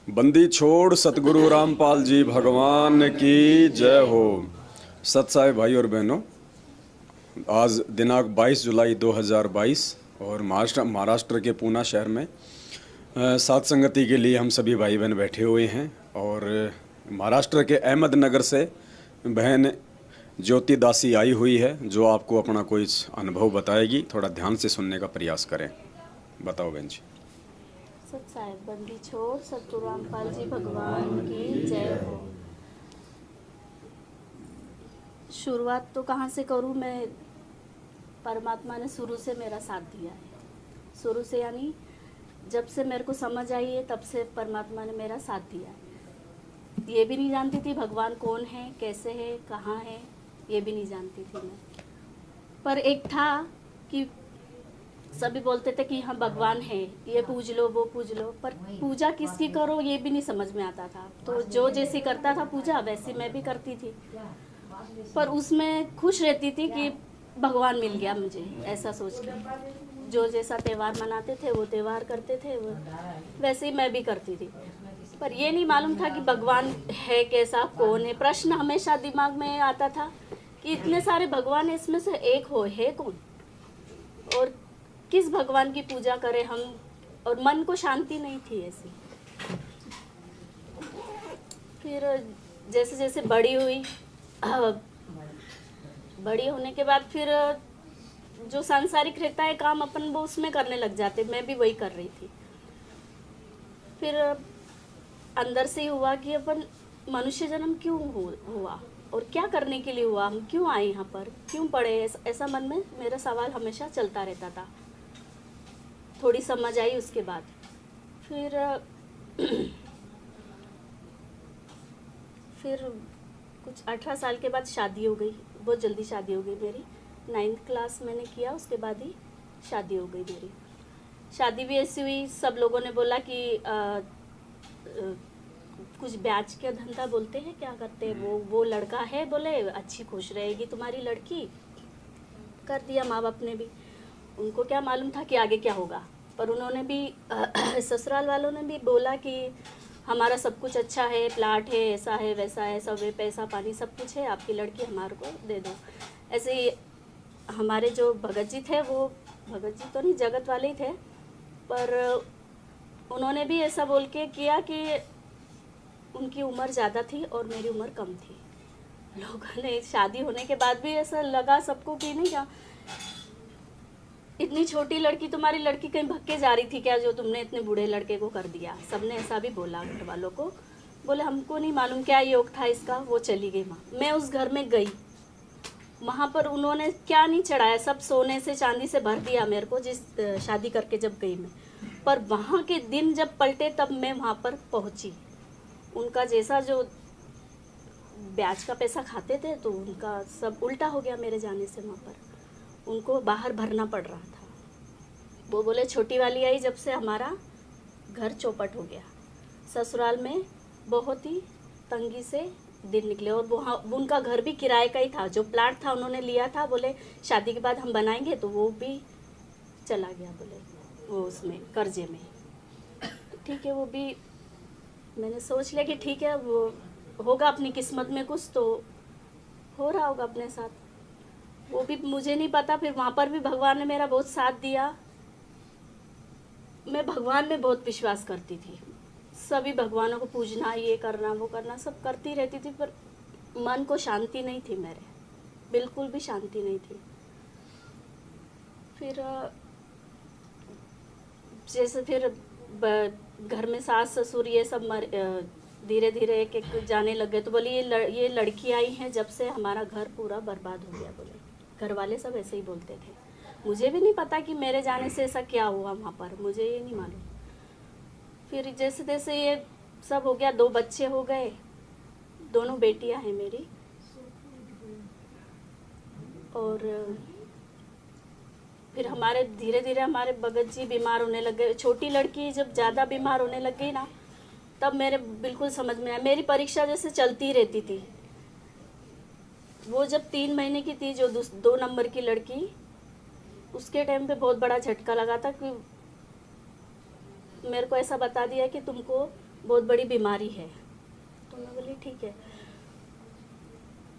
बंदी छोड़ सतगुरु रामपाल जी भगवान की जय हो। सत्साई भाई और बहनों, आज दिनांक 22 जुलाई 2022 और महाराष्ट्र के पूना शहर में सात संगति के लिए हम सभी भाई बहन बैठे हुए हैं। और महाराष्ट्र के अहमदनगर से बहन ज्योति दासी आई हुई है, जो आपको अपना कोई अनुभव बताएगी। थोड़ा ध्यान से सुनने का प्रयास करें। बताओ बहन जी। सत साहेब, बंदी छोड़ सतगुरु रामपाल जी भगवान की जय हो। शुरुआत तो कहाँ से करूँ मैं। परमात्मा ने शुरू से मेरा साथ दिया है। शुरू से यानी जब से मेरे को समझ आई है तब से परमात्मा ने मेरा साथ दिया है। ये भी नहीं जानती थी भगवान कौन है, कैसे है, कहाँ है, ये भी नहीं जानती थी मैं। पर एक था कि सभी बोलते थे कि हाँ भगवान है, ये पूज लो वो पूज लो, पर पूजा किसकी करो ये भी नहीं समझ में आता था। तो जो जैसी करता था पूजा वैसी मैं भी करती थी, पर उसमें खुश रहती थी कि भगवान मिल गया मुझे, ऐसा सोच के। जो जैसा त्यौहार मनाते थे वो त्यौहार करते थे, वो वैसे ही मैं भी करती थी। पर ये नहीं मालूम था कि भगवान है कैसा, कौन है। प्रश्न हमेशा दिमाग में आता था कि इतने सारे भगवान है, इसमें से एक हो है कौन, और किस भगवान की पूजा करें हम। और मन को शांति नहीं थी ऐसी। फिर जैसे जैसे बड़ी हुई, बड़ी होने के बाद फिर जो सांसारिक रहता है काम अपन वो उसमें करने लग जाते, मैं भी वही कर रही थी। फिर अंदर से ही हुआ कि अपन मनुष्य जन्म क्यों हुआ और क्या करने के लिए हुआ, हम क्यों आए यहाँ पर, क्यों पढ़े, ऐसा मन में मेरा सवाल हमेशा चलता रहता था। थोड़ी समझ आई उसके बाद फिर फिर कुछ 18 साल के बाद शादी हो गई। बहुत जल्दी शादी हो गई मेरी। 9th क्लास मैंने किया, उसके बाद ही शादी हो गई मेरी। शादी भी ऐसी हुई, सब लोगों ने बोला कि कुछ ब्याज का धंधा बोलते हैं, क्या करते हैं वो लड़का है, बोले अच्छी खुश रहेगी तुम्हारी लड़की। कर दिया माँ बाप ने भी। उनको क्या मालूम था कि आगे क्या होगा, पर उन्होंने भी ससुराल वालों ने भी बोला कि हमारा सब कुछ अच्छा है, प्लाट है, ऐसा है वैसा है, सब है, पैसा पानी सब कुछ है, आपकी लड़की हमारे को दे दो। ऐसे ही हमारे जो भगत जी थे, वो भगत जी तो नहीं जगत वाले ही थे, पर उन्होंने भी ऐसा बोल के किया कि उनकी उम्र ज़्यादा थी और मेरी उम्र कम थी। लोगों ने शादी होने के बाद भी ऐसा लगा सबको कि नहीं क्या, इतनी छोटी लड़की, तुम्हारी लड़की कहीं भग के जा रही थी क्या जो तुमने इतने बूढ़े लड़के को कर दिया। सबने ऐसा भी बोला घर वालों को। बोले हमको नहीं मालूम क्या योग था इसका, वो चली गई माँ। मैं उस घर में गई, वहाँ पर उन्होंने क्या नहीं चढ़ाया, सब सोने से चांदी से भर दिया मेरे को, जिस शादी करके जब गई मैं। पर वहाँ के दिन जब पलटे तब मैं वहाँ पर पहुँची। उनका जैसा जो ब्याज का पैसा खाते थे तो उनका सब उल्टा हो गया मेरे जाने से। वहाँ पर उनको बाहर भरना पड़ रहा था। वो बोले छोटी वाली आई जब से हमारा घर चौपट हो गया। ससुराल में बहुत ही तंगी से दिन निकले, और वहाँ उनका घर भी किराए का ही था। जो प्लाट था उन्होंने लिया था, बोले शादी के बाद हम बनाएंगे, तो वो भी चला गया, बोले वो उसमें कर्जे में। ठीक है, वो भी मैंने सोच लिया कि ठीक है, वो होगा अपनी किस्मत में कुछ तो हो रहा होगा अपने साथ। वो भी मुझे नहीं पता। फिर वहाँ पर भी भगवान ने मेरा बहुत साथ दिया। मैं भगवान में बहुत विश्वास करती थी, सभी भगवानों को पूजना, ये करना वो करना सब करती रहती थी, पर मन को शांति नहीं थी मेरे, बिल्कुल भी शांति नहीं थी। फिर जैसे फिर घर में सास ससुर ये सब धीरे धीरे एक एक जाने लग गए, तो बोली ये लड़की आई हैं जब से हमारा घर पूरा बर्बाद हो गया। बोले घर वाले सब ऐसे ही बोलते थे। मुझे भी नहीं पता कि मेरे जाने से ऐसा क्या हुआ वहाँ पर, मुझे ये नहीं मालूम। फिर जैसे तैसे ये सब हो गया, 2 बच्चे हो गए, दोनों बेटियां हैं मेरी। और फिर हमारे धीरे धीरे हमारे भगत जी बीमार होने लग गए। छोटी लड़की जब ज़्यादा बीमार होने लग गई ना, तब मेरे बिल्कुल समझ में आया। मेरी परीक्षा जैसे चलती रहती थी। वो जब 3 महीने की थी, जो 2 नंबर की लड़की, उसके टाइम पे बहुत बड़ा झटका लगा था कि मेरे को ऐसा बता दिया कि तुमको बहुत बड़ी बीमारी है। तो मैं बोली ठीक है,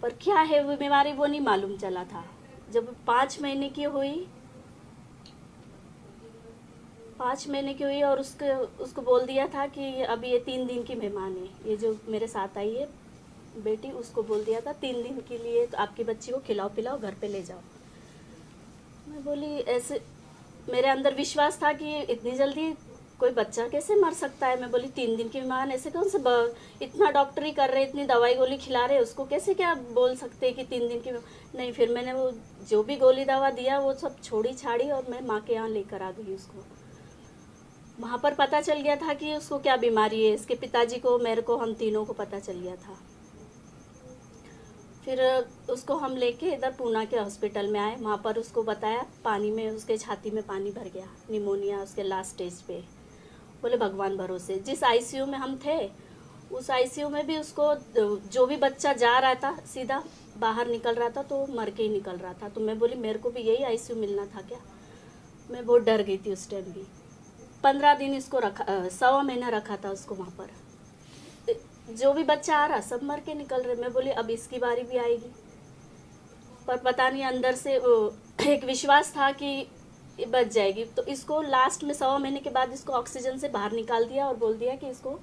पर क्या है वो बीमारी वो नहीं मालूम चला था। जब 5 महीने की हुई, 5 महीने की हुई और उसको बोल दिया था कि अब ये 3 दिन की मेहमान है, ये जो मेरे साथ आई है बेटी, उसको बोल दिया था 3 दिन के लिए तो आपकी बच्ची को खिलाओ पिलाओ, घर पे ले जाओ। मैं बोली ऐसे, मेरे अंदर विश्वास था कि इतनी जल्दी कोई बच्चा कैसे मर सकता है। मैं बोली 3 दिन की बीमार, ऐसे कौन से इतना डॉक्टरी कर रहे, इतनी दवाई गोली खिला रहे, उसको कैसे क्या बोल सकते हैं कि 3 दिन की नहीं। फिर मैंने वो जो भी गोली दवा दिया वो सब छोड़ी छाड़ी और मैं माँ के यहाँ लेकर आ गई उसको। वहाँ पर पता चल गया था कि उसको क्या बीमारी है, इसके पिताजी को, मेरे को, हम तीनों को पता चल गया था। फिर उसको हम लेके इधर पूना के हॉस्पिटल में आए। वहाँ पर उसको बताया, पानी में उसके छाती में पानी भर गया, निमोनिया उसके लास्ट स्टेज पे। बोले भगवान भरोसे। जिस आईसीयू में हम थे उस आईसीयू में भी उसको जो भी बच्चा जा रहा था सीधा बाहर निकल रहा था तो मर के ही निकल रहा था। तो मैं बोली मेरे को भी यही आईसीयू मिलना था क्या। मैं बहुत डर गई थी उस टाइम भी। 15 दिन इसको रखा, 1.25 महीना रखा था उसको वहाँ पर। जो भी बच्चा आ रहा सब मर के निकल रहे। मैं बोली अब इसकी बारी भी आएगी, पर पता नहीं अंदर से एक विश्वास था कि ये बच जाएगी। तो इसको लास्ट में 1.25 महीने के बाद इसको ऑक्सीजन से बाहर निकाल दिया और बोल दिया कि इसको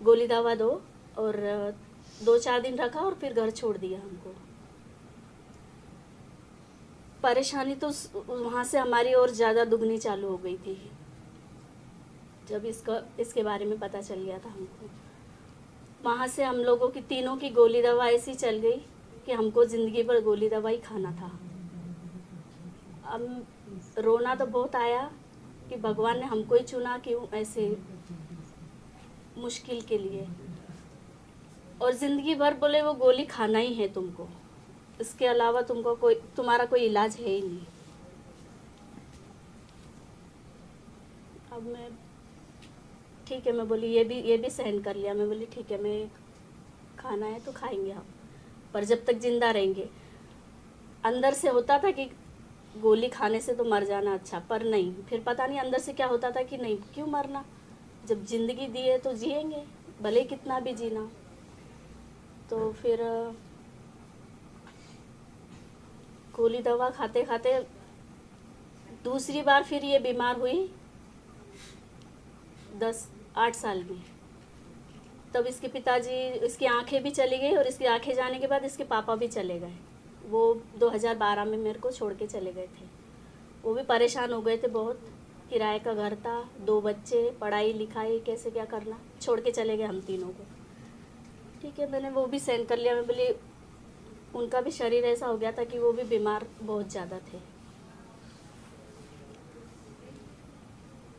गोली दवा दो, और 2-4 दिन रखा और फिर घर छोड़ दिया हमको। परेशानी तो वहाँ से हमारी और ज़्यादा दुगनी चालू हो गई थी जब इसके बारे में पता चल गया था हमको। वहाँ से हम लोगों की तीनों की गोली दवा ऐसी चल गई कि हमको ज़िंदगी भर गोली दवा ही खाना था। अब रोना तो बहुत आया कि भगवान ने हमको ही चुना, क्यों ऐसे मुश्किल के लिए। और ज़िंदगी भर बोले वो गोली खाना ही है तुमको, इसके अलावा तुम्हारा कोई इलाज है ही नहीं। अब मैं ठीक है, मैं बोली ये भी सहन कर लिया। मैं बोली ठीक है, मैं खाना है तो खाएंगे हम, पर जब तक जिंदा रहेंगे। अंदर से होता था कि गोली खाने से तो मर जाना अच्छा, पर नहीं, फिर पता नहीं अंदर से क्या होता था कि नहीं, क्यों मरना, जब जिंदगी दी है तो जिएंगे, भले कितना भी जीना। तो फिर गोली दवा खाते खाते दूसरी बार फिर ये बीमार हुई 8 साल में। तब इसके पिताजी, इसकी आंखें भी चली गई और इसकी आंखें जाने के बाद इसके पापा भी चले गए। वो 2012 में मेरे को छोड़ के चले गए थे। वो भी परेशान हो गए थे बहुत, किराए का घर था, 2 बच्चे, पढ़ाई लिखाई कैसे क्या करना, छोड़ के चले गए हम तीनों को। ठीक है, मैंने वो भी सहन कर लिया। मैं बोली उनका भी शरीर ऐसा हो गया था कि वो भी बीमार बहुत ज़्यादा थे।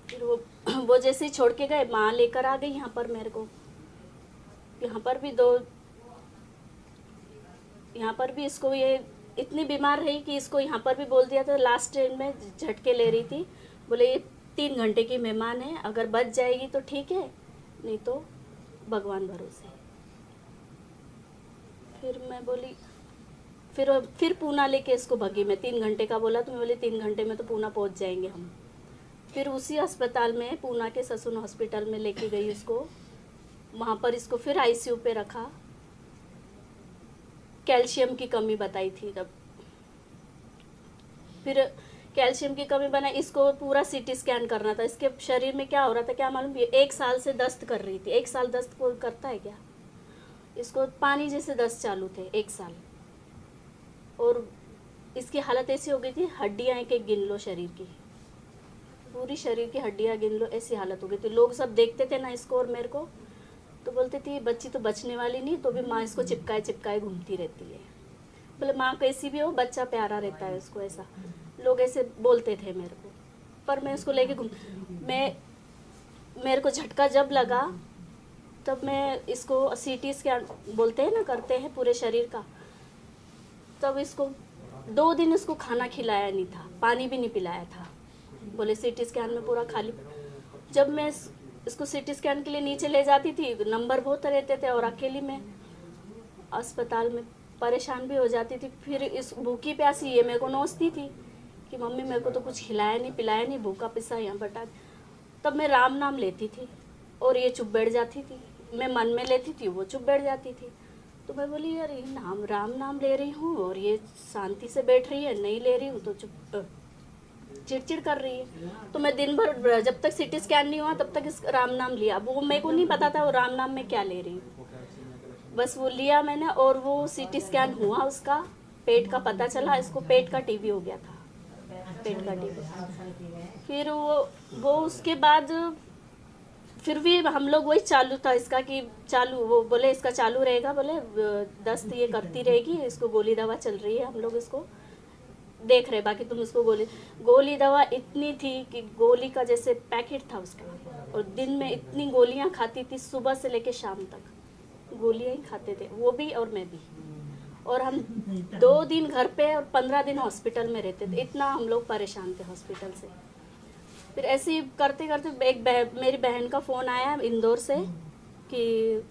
फिर वो जैसे ही छोड़ के गए, माँ लेकर आ गई यहाँ पर मेरे को। यहाँ पर भी इसको ये इतनी बीमार रही कि इसको यहाँ पर भी बोल दिया था, लास्ट टाइम में झटके ले रही थी। बोले ये 3 घंटे की मेहमान है, अगर बच जाएगी तो ठीक है, नहीं तो भगवान भरोसे। फिर मैं बोली फिर पूना लेके इसको भगी मैं। 3 घंटे का बोला तो मैं बोली 3 घंटे में तो पूना पहुँच जाएंगे हम। फिर उसी अस्पताल में, पूना के ससुन हॉस्पिटल में लेके गई उसको। वहाँ पर इसको फिर आईसीयू पे रखा। कैल्शियम की कमी बताई थी तब। फिर कैल्शियम की कमी बना, इसको पूरा सीटी स्कैन करना था। इसके शरीर में क्या हो रहा था क्या मालूम, 1 साल से दस्त कर रही थी। 1 साल दस्त को करता है क्या, इसको पानी जैसे दस्त चालू थे 1 साल। और इसकी हालत ऐसी हो गई थी, हड्डियाँ एक गिन लो शरीर की, पूरी शरीर की हड्डियाँ गिन लो, ऐसी हालत हो गई थी। लोग सब देखते थे ना इसको और मेरे को, तो बोलते थे ये बच्ची तो बचने वाली नहीं, तो भी माँ इसको चिपकाए चिपकाए घूमती रहती है। बोले माँ कैसी भी हो, बच्चा प्यारा रहता है उसको, ऐसा लोग ऐसे बोलते थे मेरे को। पर मैं उसको लेके मेरे को झटका जब लगा तब मैं इसको सीटी स्कैन बोलते हैं ना, करते हैं पूरे शरीर का, तब इसको 2 दिन इसको खाना खिलाया नहीं था, पानी भी नहीं पिलाया था। बोले सीटी स्कैन में पूरा खाली। जब मैं इसको सीटी स्कैन के लिए नीचे ले जाती थी, नंबर बहुत रहते थे और अकेली मैं अस्पताल में परेशान भी हो जाती थी। फिर इस भूखी प्यासी ये मेरे को नोचती थी कि मम्मी मेरे को तो कुछ खिलाया नहीं पिलाया नहीं, भूखा पिसा यहाँ बटा। तब मैं राम नाम लेती थी और ये चुप बैठ जाती थी, मैं मन में लेती थी वो चुप बैठ जाती थी। तो मैं बोली यार ये नाम राम नाम ले रही हूँ और ये शांति से बैठ रही है, नहीं ले रही हूँ तो चुप चिड़चिड़ कर रही है। तो मैं दिन भर जब तक सिटी स्कैन नहीं हुआ तब तक इस राम नाम लिया। वो मेरे को नहीं पता था वो राम नाम में क्या ले रही हूँ, बस वो लिया मैंने। और वो सिटी स्कैन हुआ, उसका पेट का पता चला, इसको पेट का टीबी हो गया था, पेट का टीबी। फिर वो उसके बाद फिर भी हम लोग वही चालू था इसका कि चालू, वो बोले इसका चालू रहेगा, बोले दस्त ये करती रहेगी, इसको गोली दवा चल रही है, हम लोग इसको देख रहे, बाकी तुम इसको गोली दवा इतनी थी कि गोली का जैसे पैकेट था उसका, और दिन में इतनी गोलियां खाती थी, सुबह से लेके शाम तक गोलियां ही खाते थे वो भी और मैं भी। और हम 2 दिन घर पे और 15 दिन हॉस्पिटल में रहते थे, इतना हम लोग परेशान थे हॉस्पिटल से। फिर ऐसे ही करते करते मेरी बहन का फ़ोन आया इंदौर से कि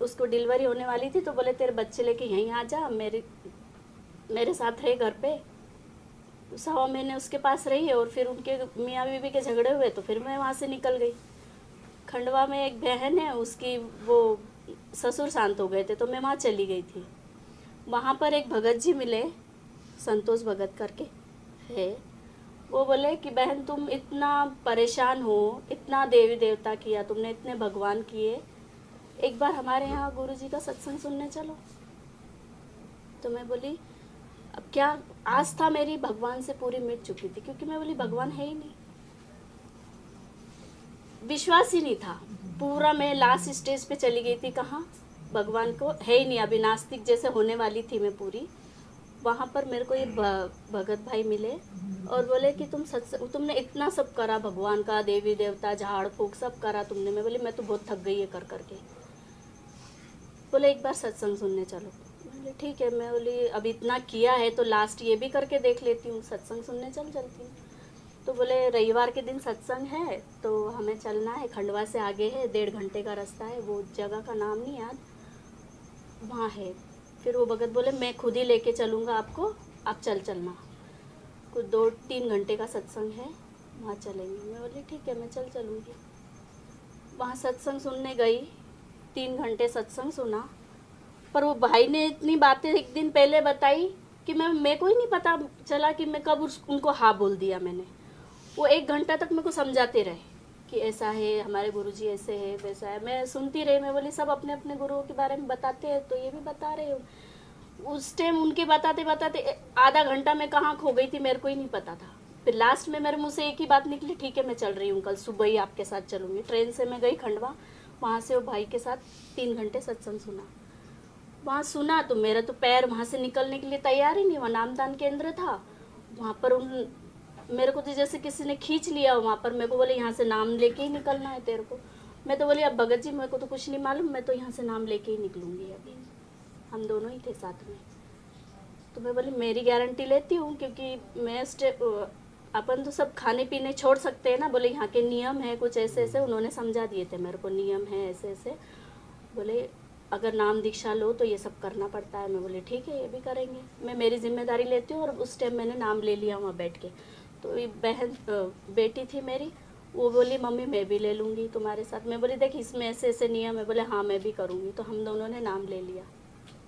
उसको डिलीवरी होने वाली थी, तो बोले तेरे बच्चे लेके यहीं आ जा, मेरे साथ रहे घर पे। 1.25 महीने उसके पास रही और फिर उनके मियाँ बीवी के झगड़े हुए तो फिर मैं वहाँ से निकल गई। खंडवा में एक बहन है, उसकी वो ससुर शांत हो गए थे तो मैं वहाँ चली गई थी। वहाँ पर एक भगत जी मिले, संतोष भगत करके है। वो बोले कि बहन तुम इतना परेशान हो, इतना देवी देवता किया तुमने, इतने भगवान किए, एक बार हमारे यहाँ गुरुजी का सत्संग सुनने चलो। तो मैं बोली अब क्या, आस्था मेरी भगवान से पूरी मिट चुकी थी, क्योंकि मैं बोली भगवान है ही नहीं, विश्वास ही नहीं था पूरा। मैं लास्ट स्टेज पे चली गई थी, कहाँ भगवान को है ही नहीं, अभी नास्तिक जैसे होने वाली थी मैं पूरी। वहाँ पर मेरे को ये भगत भाई मिले और बोले कि तुमने इतना सब करा भगवान का, देवी देवता झाड़ फूक सब करा तुमने। मैं बोली मैं तो बहुत थक गई है कर करके। बोले एक बार सत्संग सुनने चलो। बोले ठीक है। मैं बोली अब इतना किया है तो लास्ट ये भी करके देख लेती हूँ, सत्संग सुनने चलती हूँ। तो बोले रविवार के दिन सत्संग है तो हमें चलना है, खंडवा से आगे है, 1.5 घंटे का रास्ता है, वो जगह का नाम नहीं याद, वहाँ है। फिर वो भगत बोले मैं खुद ही लेके चलूँगा आपको, आप चलना, कुछ 2-3 घंटे का सत्संग है, वहाँ चलेंगे। मैं बोली ठीक है मैं चलूँगी। वहाँ सत्संग सुनने गई, 3 घंटे सत्संग सुना, पर वो भाई ने इतनी बातें एक दिन पहले बताई कि मेरे को ही नहीं पता चला कि मैं कब उनको हाँ बोल दिया मैंने। वो 1 घंटा तक मेरे को समझाते रहे कि ऐसा है, हमारे गुरुजी ऐसे है वैसा है। मैं सुनती रही, मैं बोली सब अपने अपने गुरुओं के बारे में बताते हैं तो ये भी बता रहे हो। उस टाइम उनके बताते बताते आधा घंटा मैं कहाँ खो गई थी मेरे को ही नहीं पता था। फिर लास्ट में मेरे मुँह से एक ही बात निकली, ठीक है मैं चल रही हूँ, कल सुबह ही आपके साथ चलूँगी। ट्रेन से मैं गई खंडवा, वहाँ से वो भाई के साथ 3 घंटे सत्संग सुना। वहाँ सुना तो मेरा तो पैर वहाँ से निकलने के लिए तैयार ही नहीं। वहाँ नामदान केंद्र था, वहाँ पर मेरे को तो जैसे किसी ने खींच लिया वहाँ पर। मेरे को बोले यहाँ से नाम लेके ही निकलना है तेरे को। मैं तो बोली अब भगत जी मेरे को तो कुछ नहीं मालूम, मैं तो यहाँ से नाम लेके ही निकलूँगी अभी। हम दोनों ही थे साथ में। तो मैं बोली मेरी गारंटी लेती हूँ, क्योंकि मैं अपन तो सब खाने पीने छोड़ सकते हैं ना। बोले यहाँ के नियम है कुछ ऐसे ऐसे, उन्होंने समझा दिए थे मेरे को, नियम है ऐसे ऐसे। बोले अगर नाम दीक्षा लो तो ये सब करना पड़ता है। मैं बोली ठीक है ये भी करेंगे, मैं मेरी जिम्मेदारी लेती हूँ। और उस टाइम मैंने नाम ले लिया वहाँ बैठ के। तो ये बेटी थी मेरी, वो बोली मम्मी मैं भी ले लूँगी तुम्हारे साथ। मैं बोली देख इसमें ऐसे ऐसे नियम है। बोले हाँ मैं भी करूँगी। तो हम दोनों ने नाम ले लिया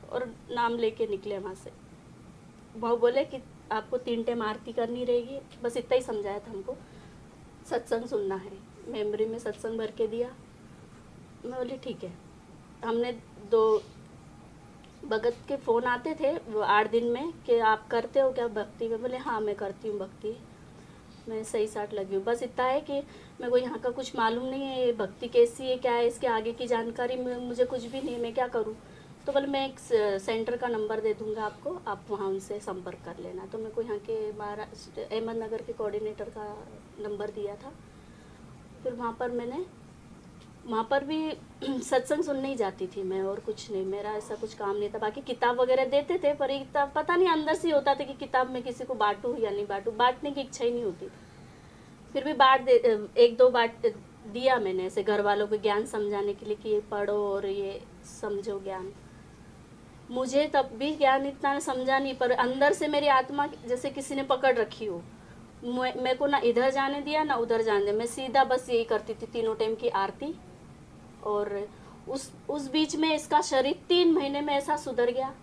और नाम लेके निकले वहाँ से। वो बोले कि आपको 3 टाइम आरती करनी रहेगी, बस इतना ही समझाया था हमको, सत्संग सुनना है। मेमोरी में सत्संग भर के दिया। मैं बोली ठीक है। हमने 2 भगत के फ़ोन आते थे 8 दिन में कि आप करते हो क्या भक्ति में। बोले हाँ मैं करती हूँ भक्ति, मैं सही साथ लगी हूँ। बस इतना है कि मेरे को यहाँ का कुछ मालूम नहीं है, ये भक्ति कैसी है क्या है, इसके आगे की जानकारी मुझे कुछ भी नहीं है, मैं क्या करूँ। तो बोले मैं एक सेंटर का नंबर दे दूँगा आपको, आप वहाँ उनसे संपर्क कर लेना। तो मेरे को यहाँ के महाराष्ट्र अहमदनगर के कोऑर्डिनेटर का नंबर दिया था। फिर वहाँ पर भी सत्संग सुनने ही जाती थी मैं, और कुछ नहीं, मेरा ऐसा कुछ काम नहीं था। बाकी किताब वगैरह देते थे, पर किताब पता नहीं अंदर से होता था कि किताब में किसी को बांटूँ या नहीं बांटूँ, बांटने की इच्छा ही नहीं होती। फिर भी 1-2 बांट दिया मैंने, ऐसे घर वालों को ज्ञान समझाने के लिए कि ये पढ़ो और ये समझो ज्ञान। मुझे तब भी ज्ञान इतना समझा नहीं, पर अंदर से मेरी आत्मा जैसे किसी ने पकड़ रखी हो, मेरे को ना इधर जाने दिया ना उधर जाने दिया। मैं सीधा बस यही करती थी, तीनों टाइम की आरती। और उस बीच में इसका शरीर 3 महीने में ऐसा सुधर गया,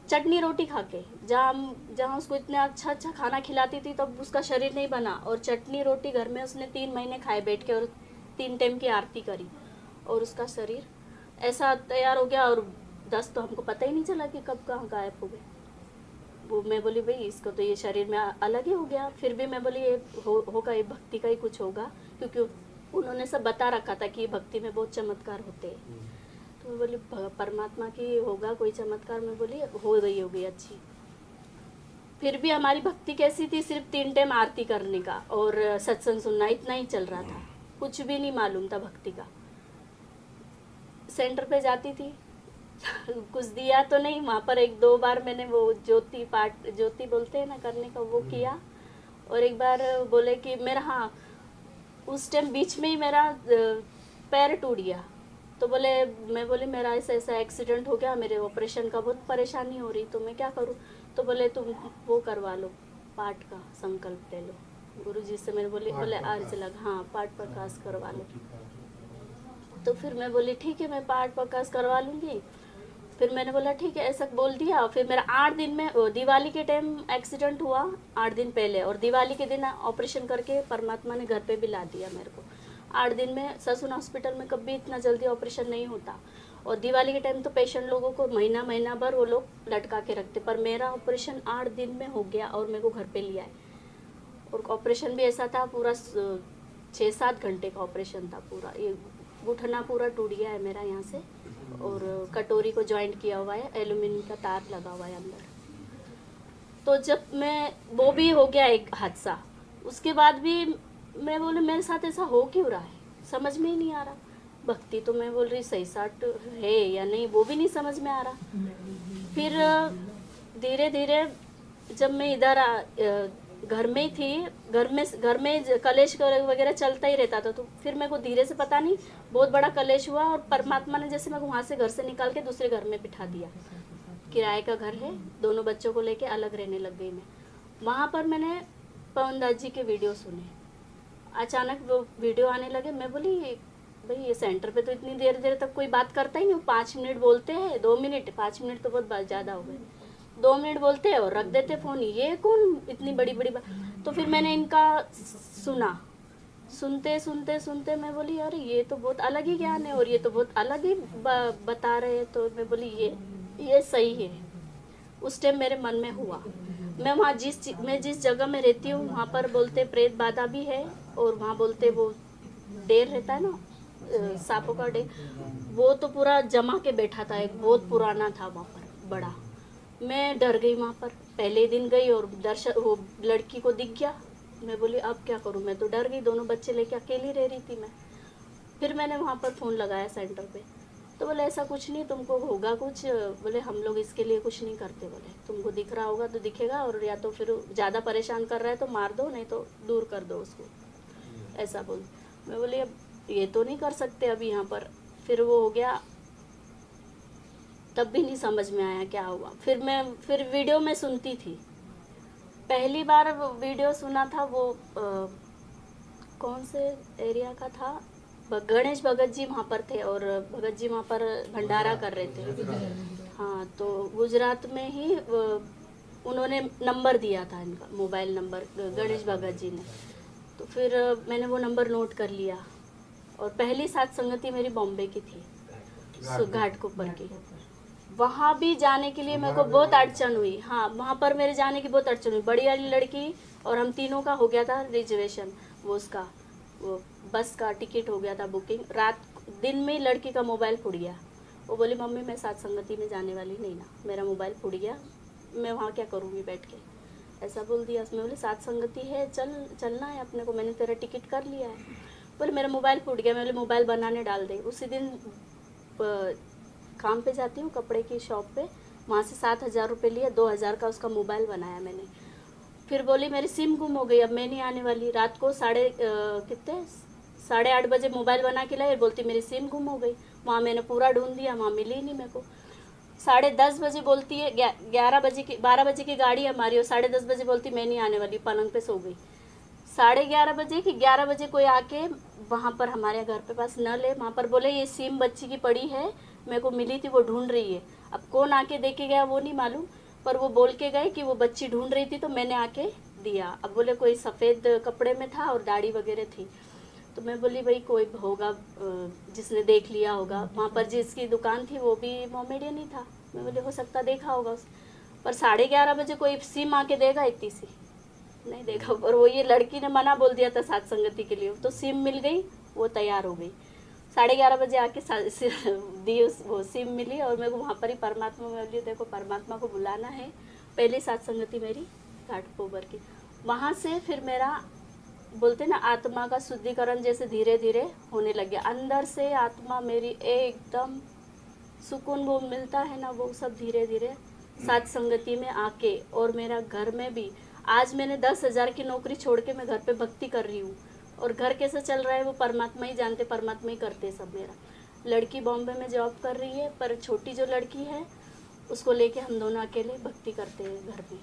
चटनी रोटी खा के। जहाँ उसको इतना अच्छा अच्छा खाना खिलाती थी तब उसका शरीर नहीं बना, और चटनी रोटी घर में उसने 3 महीने खाए बैठ के, और 3 टाइम की आरती करी, और उसका शरीर ऐसा तैयार हो गया। और 10 तो हमको पता ही नहीं चला कि कब कहाँ गायब हो गए वो। मैं बोली भाई इसको तो ये शरीर में अलग ही हो गया। फिर भी मैं बोली ये होगा, ये भक्ति का ही कुछ होगा, क्योंकि उन्होंने सब बता रखा था कि भक्ति में बहुत चमत्कार होते हैं। तो मैं बोली परमात्मा की होगा कोई चमत्कार। मैं बोली हो गई होगी अच्छी। फिर भी हमारी भक्ति कैसी थी, सिर्फ 3 टाइम आरती करने का और सत्संग सुनना, इतना ही चल रहा था, कुछ भी नहीं मालूम था भक्ति का। सेंटर पे जाती थी कुछ दिया तो नहीं, वहाँ पर 1-2 बार मैंने वो ज्योति बोलते हैं ना करने का, वो किया। और एक बार बोले कि मेरा, हाँ उस टाइम बीच में ही मेरा पैर टूट गया। तो बोले, मैं बोली मेरा ऐसा एक्सीडेंट हो गया, मेरे ऑपरेशन का बहुत परेशानी हो रही, तो मैं क्या करूँ। तो बोले तुम वो करवा लो, पाठ का संकल्प ले लो गुरुजी से। मैंने बोले आज लगा, हाँ पाठ प्रकाश करवा लो। तो फिर मैं बोली ठीक है मैं पाठ प्रकाश करवा लूँगी। फिर मैंने बोला ठीक है, ऐसा बोल दिया। फिर मेरा 8 दिन में, दिवाली के टाइम एक्सीडेंट हुआ 8 दिन पहले, और दिवाली के दिन ऑपरेशन करके परमात्मा ने घर पे भी ला दिया मेरे को। 8 दिन में ससुन हॉस्पिटल में कभी इतना जल्दी ऑपरेशन नहीं होता, और दिवाली के टाइम तो पेशेंट लोगों को महीना भर वो लोग लटका के रखते, पर मेरा ऑपरेशन 8 दिन में हो गया और मेरे को घर पे लिया है। और ऑपरेशन भी ऐसा था, पूरा 6-7 घंटे का ऑपरेशन था पूरा। ये घुटना पूरा टूट गया है मेरा यहाँ से, और कटोरी को जॉइंट किया हुआ है, एल्यूमिनियम का तार लगा हुआ है अंदर। तो जब मैं, वो भी हो गया एक हादसा, उसके बाद भी मैं बोले मेरे साथ ऐसा हो क्यों रहा है, समझ में ही नहीं आ रहा। भक्ति तो मैं बोल रही सही साट है या नहीं, वो भी नहीं समझ में आ रहा। फिर धीरे धीरे जब मैं इधर घर में ही थी, घर में कलेश वगैरह चलता ही रहता था। तो फिर मेरे को धीरे से पता नहीं बहुत बड़ा कलेश हुआ, और परमात्मा ने जैसे मेरे को वहाँ से घर से निकाल के दूसरे घर में बिठा दिया। किराए का घर है, दोनों बच्चों को लेके अलग रहने लग गई मैं। वहाँ पर मैंने पवन दास जी के वीडियो सुने, अचानक वो वीडियो आने लगे। मैं बोली भाई ये सेंटर पे तो इतनी देर तक कोई बात करता ही नहीं, 5 मिनट बोलते हैं, 2 मिनट, 5 मिनट तो बहुत ज़्यादा हो गए, 2 मिनट बोलते हैं और रख देते फ़ोन, ये कौन इतनी बड़ी बात। तो फिर मैंने इनका सुना, सुनते मैं बोली अरे ये तो बहुत अलग ही ज्ञान है, और ये तो बहुत अलग ही बता रहे हैं। तो मैं बोली ये सही है। उस टाइम मेरे मन में हुआ। मैं वहाँ जिस जगह में रहती हूँ वहाँ पर बोलते प्रेत बाधा भी है, और वहाँ बोलते वो डेर रहता है ना, सांपों का डेर, वो तो पूरा जमा के बैठा था, एक बहुत पुराना था वहाँ पर बड़ा। मैं डर गई वहाँ पर, पहले दिन गई और दर्शन, वो लड़की को दिख गया। मैं बोली अब क्या करूँ, मैं तो डर गई, दोनों बच्चे लेके अकेली रह रही थी मैं। फिर मैंने वहाँ पर फ़ोन लगाया सेंटर पे, तो बोले ऐसा कुछ नहीं, तुमको होगा कुछ, बोले हम लोग इसके लिए कुछ नहीं करते, बोले तुमको दिख रहा होगा तो दिखेगा, और या तो फिर ज़्यादा परेशान कर रहा है तो मार दो, नहीं तो दूर कर दो उसको, ऐसा बोल। मैं बोली अब ये तो नहीं कर सकते अभी यहाँ पर। फिर वो हो गया, तब भी नहीं समझ में आया क्या हुआ। फिर वीडियो में सुनती थी, पहली बार वो वीडियो सुना था वो कौन से एरिया का था, गणेश भगत जी वहाँ पर थे, और भगत जी वहाँ पर भंडारा कर रहे थे। हाँ, तो गुजरात में ही उन्होंने नंबर दिया था इनका, मोबाइल नंबर गणेश भगत जी ने। तो फिर मैंने वो नंबर नोट कर लिया, और पहली साथ संगति मेरी बॉम्बे की थी, घाटकोपर की। वहाँ भी जाने के लिए मेरे को बहुत अड़चन हुई। हाँ, वहाँ पर मेरे जाने की बहुत अड़चन हुई। बड़ी वाली लड़की और हम तीनों का हो गया था रिजर्वेशन, वो बस का टिकट हो गया था बुकिंग। दिन में ही लड़की का मोबाइल फूट गया। वो बोली मम्मी मैं साथ संगति में जाने वाली नहीं ना, मेरा मोबाइल फूट गया, मैं वहाँ क्या करूँगी बैठ के, ऐसा बोल दिया। उसमें बोले साथ संगति है, चलना है अपने को, मैंने तेरा टिकट कर लिया है। बोले मेरा मोबाइल फूट गया। मैं बोले मोबाइल बनाने डाल दे। उसी दिन काम पे जाती हूँ कपड़े की शॉप पे, वहाँ से 7,000 रुपये लिए, 2,000 का उसका मोबाइल बनाया मैंने। फिर बोली मेरी सिम गुम हो गई, अब मैं नहीं आने वाली। रात को 8:30 बजे मोबाइल बना के लाई, बोलती मेरी सिम गुम हो गई। वहाँ मैंने पूरा ढूंढ दिया, वहाँ मिली नहीं मेरे को। 10:30 बजे बोलती है 11 बजे की 12 बजे की गाड़ी हमारी, और 10:30 बजे बोलती मैं नहीं आने वाली, पलंग पे सो गई। 11:30 बजे कि 11 बजे कोई आके वहाँ पर हमारे घर पे पास नल है, वहाँ पर बोले ये सिम बच्ची की पड़ी है, मेरे को मिली थी, वो ढूंढ रही है। अब कौन आके दे के गया वो नहीं मालूम, पर वो बोल के गए कि वो बच्ची ढूंढ रही थी, तो मैंने आके दिया। अब बोले कोई सफ़ेद कपड़े में था और दाढ़ी वगैरह थी, तो मैं बोली भाई कोई होगा जिसने देख लिया होगा। वहाँ पर जिसकी दुकान थी वो भी मोमेडियन ही था, मैं बोली हो सकता देखा होगा उस, पर 11:30 बजे कोई सिम आके देगा इतनी सी नहीं देखा। और वो ये लड़की ने मना बोल दिया था साथ संगति के लिए, तो सिम मिल गई, वो तैयार हो गई। 11:30 बजे आके दी वो सिम मिली, और मेरे को वहाँ पर ही परमात्मा में बोली देखो परमात्मा को बुलाना है। पहली साथ संगति मेरी घाटकोपर की, वहाँ से फिर मेरा बोलते ना आत्मा का शुद्धिकरण जैसे धीरे धीरे होने लग गया। अंदर से आत्मा मेरी एकदम सुकून वो मिलता है ना, वो सब धीरे धीरे साथ संगति में आके। और मेरा घर में भी आज मैंने 10,000 की नौकरी छोड़ के मैं घर पे भक्ति कर रही हूँ, और घर कैसे चल रहा है वो परमात्मा ही जानते, परमात्मा ही करते सब। मेरा लड़की बॉम्बे में जॉब कर रही है, पर छोटी जो लड़की है उसको लेके हम दोनों अकेले भक्ति करते हैं घर में।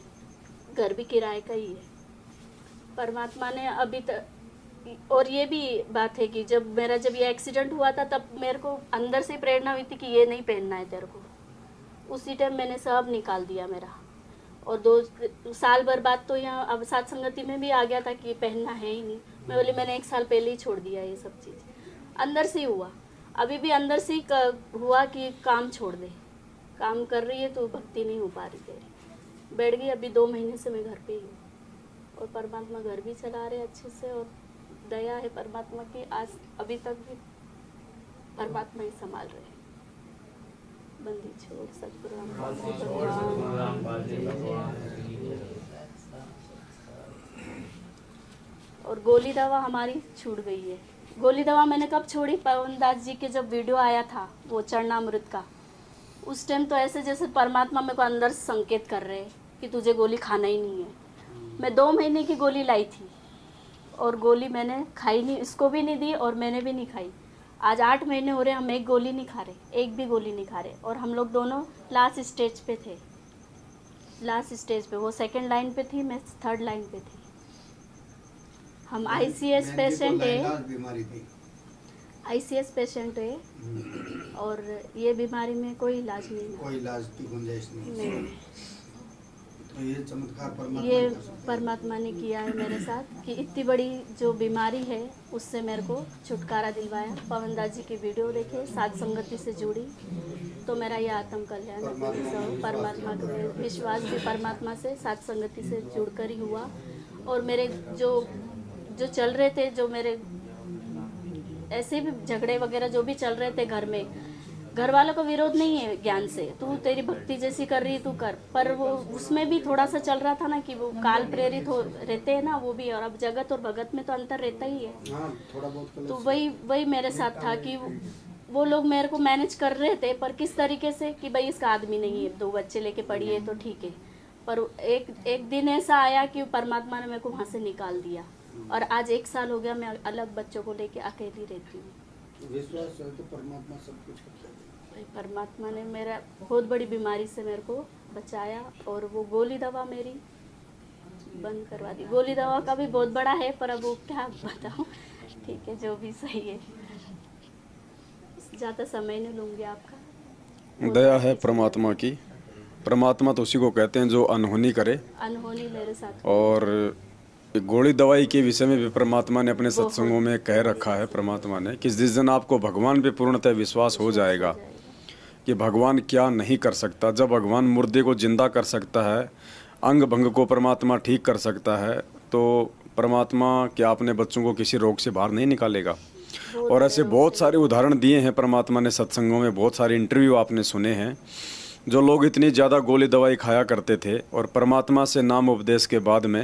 घर भी किराए का ही है। परमात्मा ने अभी तक, और ये भी बात है कि जब ये एक्सीडेंट हुआ था तब मेरे को अंदर से प्रेरणा हुई थी कि ये नहीं पहनना है तेरे को। उसी टाइम मैंने सब निकाल दिया मेरा, और 2 साल भर बाद तो यहाँ अब साथ संगति में भी आ गया था कि ये पहनना है ही नहीं। मैं बोली मैंने 1 साल पहले ही छोड़ दिया ये सब चीज़। अंदर से ही हुआ, अभी भी अंदर से ही हुआ कि काम छोड़ दे। काम कर रही है तो भक्ति नहीं हो पा रही तेरी। बैठ गई, अभी 2 महीने से मैं घर पे ही हूँ, और परमात्मा घर भी चला रहे अच्छे से, और दया है परमात्मा की। आज अभी तक भी परमात्मा ही संभाल रहे हैं। बंदी छोड़ सतगुरु रामपाल जी भगवान। और गोली दवा हमारी छूट गई है। गोली दवा मैंने कब छोड़ी, पवन दास जी के जब वीडियो आया था वो चरणामृत का, उस टाइम तो ऐसे जैसे परमात्मा मेरे को अंदर से संकेत कर रहे हैं कि तुझे गोली खाना ही नहीं है। मैं 2 महीने की गोली लाई थी, और गोली मैंने खाई नहीं, इसको भी नहीं दी और मैंने भी नहीं खाई। आज 8 महीने हो रहे, हम एक गोली नहीं खा रहे, एक भी गोली नहीं खा रहे। और हम लोग दोनों लास्ट स्टेज पे थे, लास्ट स्टेज पे। वो 2nd लाइन पे थी, मैं 3rd लाइन पे थी। हम ICS पेशेंट है, ICS पेशेंट है, और ये बीमारी में कोई इलाज नहीं है, कोई इलाज की गुंजाइश नहीं। तो ये चमत्कार ये परमात्मा ने किया है मेरे साथ कि इतनी बड़ी जो बीमारी है उससे मेरे को छुटकारा दिलवाया। पवन दास जी की वीडियो देखे, साथ संगति से जुड़ी, तो मेरा ये आत्म कल्याण परमात्मा का विश्वास भी परमात्मा से साथ संगति से जुड़कर ही हुआ। और मेरे जो चल रहे थे, जो मेरे ऐसे भी झगड़े वगैरह जो भी चल रहे थे घर में, घर वालों का विरोध नहीं है ज्ञान से, तू तेरी भक्ति जैसी कर रही तू कर, पर वो उसमें भी थोड़ा सा चल रहा था ना कि वो काल प्रेरित हो रहते हैं ना वो भी, और अब जगत और भगत में तो अंतर रहता ही है। थोड़ा बहुत तो वही मेरे साथ था कि वो लोग मेरे को मैनेज कर रहे थे, पर किस तरीके से कि भाई इसका आदमी नहीं है, 2 बच्चे लेके पड़ी है तो ठीक है। पर एक दिन ऐसा आया कि परमात्मा ने मेरे को वहाँ से निकाल दिया, और आज 1 साल हो गया मैं अलग बच्चों को लेके अकेली रहती हूँ। विश्वास है तो परमात्मा सब कुछ करता है। परमात्मा ने मेरा बहुत बड़ी बीमारी से मेरे को बचाया, और वो गोली दवा मेरी बंद करवा दी। गोली दवा का भी बहुत बड़ा है, पर अब वो क्या बताऊँ, ठीक है जो भी सही है, ज़्यादा समय नहीं लूँगी आपका। दया है परमात्मा की। परमात्मा तो उसी को कहते हैं जो अनहोनी करे। अनहोनी मेरे साथ। और गोली दवाई के विषय में भी परमात्मा ने अपने सत्संगों में कह रखा है परमात्मा ने कि जिस दिन आपको भगवान पे पूर्णतः विश्वास हो जाएगा कि भगवान क्या नहीं कर सकता, जब भगवान मुर्दे को जिंदा कर सकता है, अंग भंग को परमात्मा ठीक कर सकता है, तो परमात्मा क्या अपने बच्चों को किसी रोग से बाहर नहीं निकालेगा। और ऐसे बहुत सारे उदाहरण दिए हैं परमात्मा ने सत्संगों में, बहुत सारे इंटरव्यू आपने सुने हैं। जो लोग इतनी ज़्यादा गोली दवाई खाया करते थे और परमात्मा से नाम उपदेश के बाद में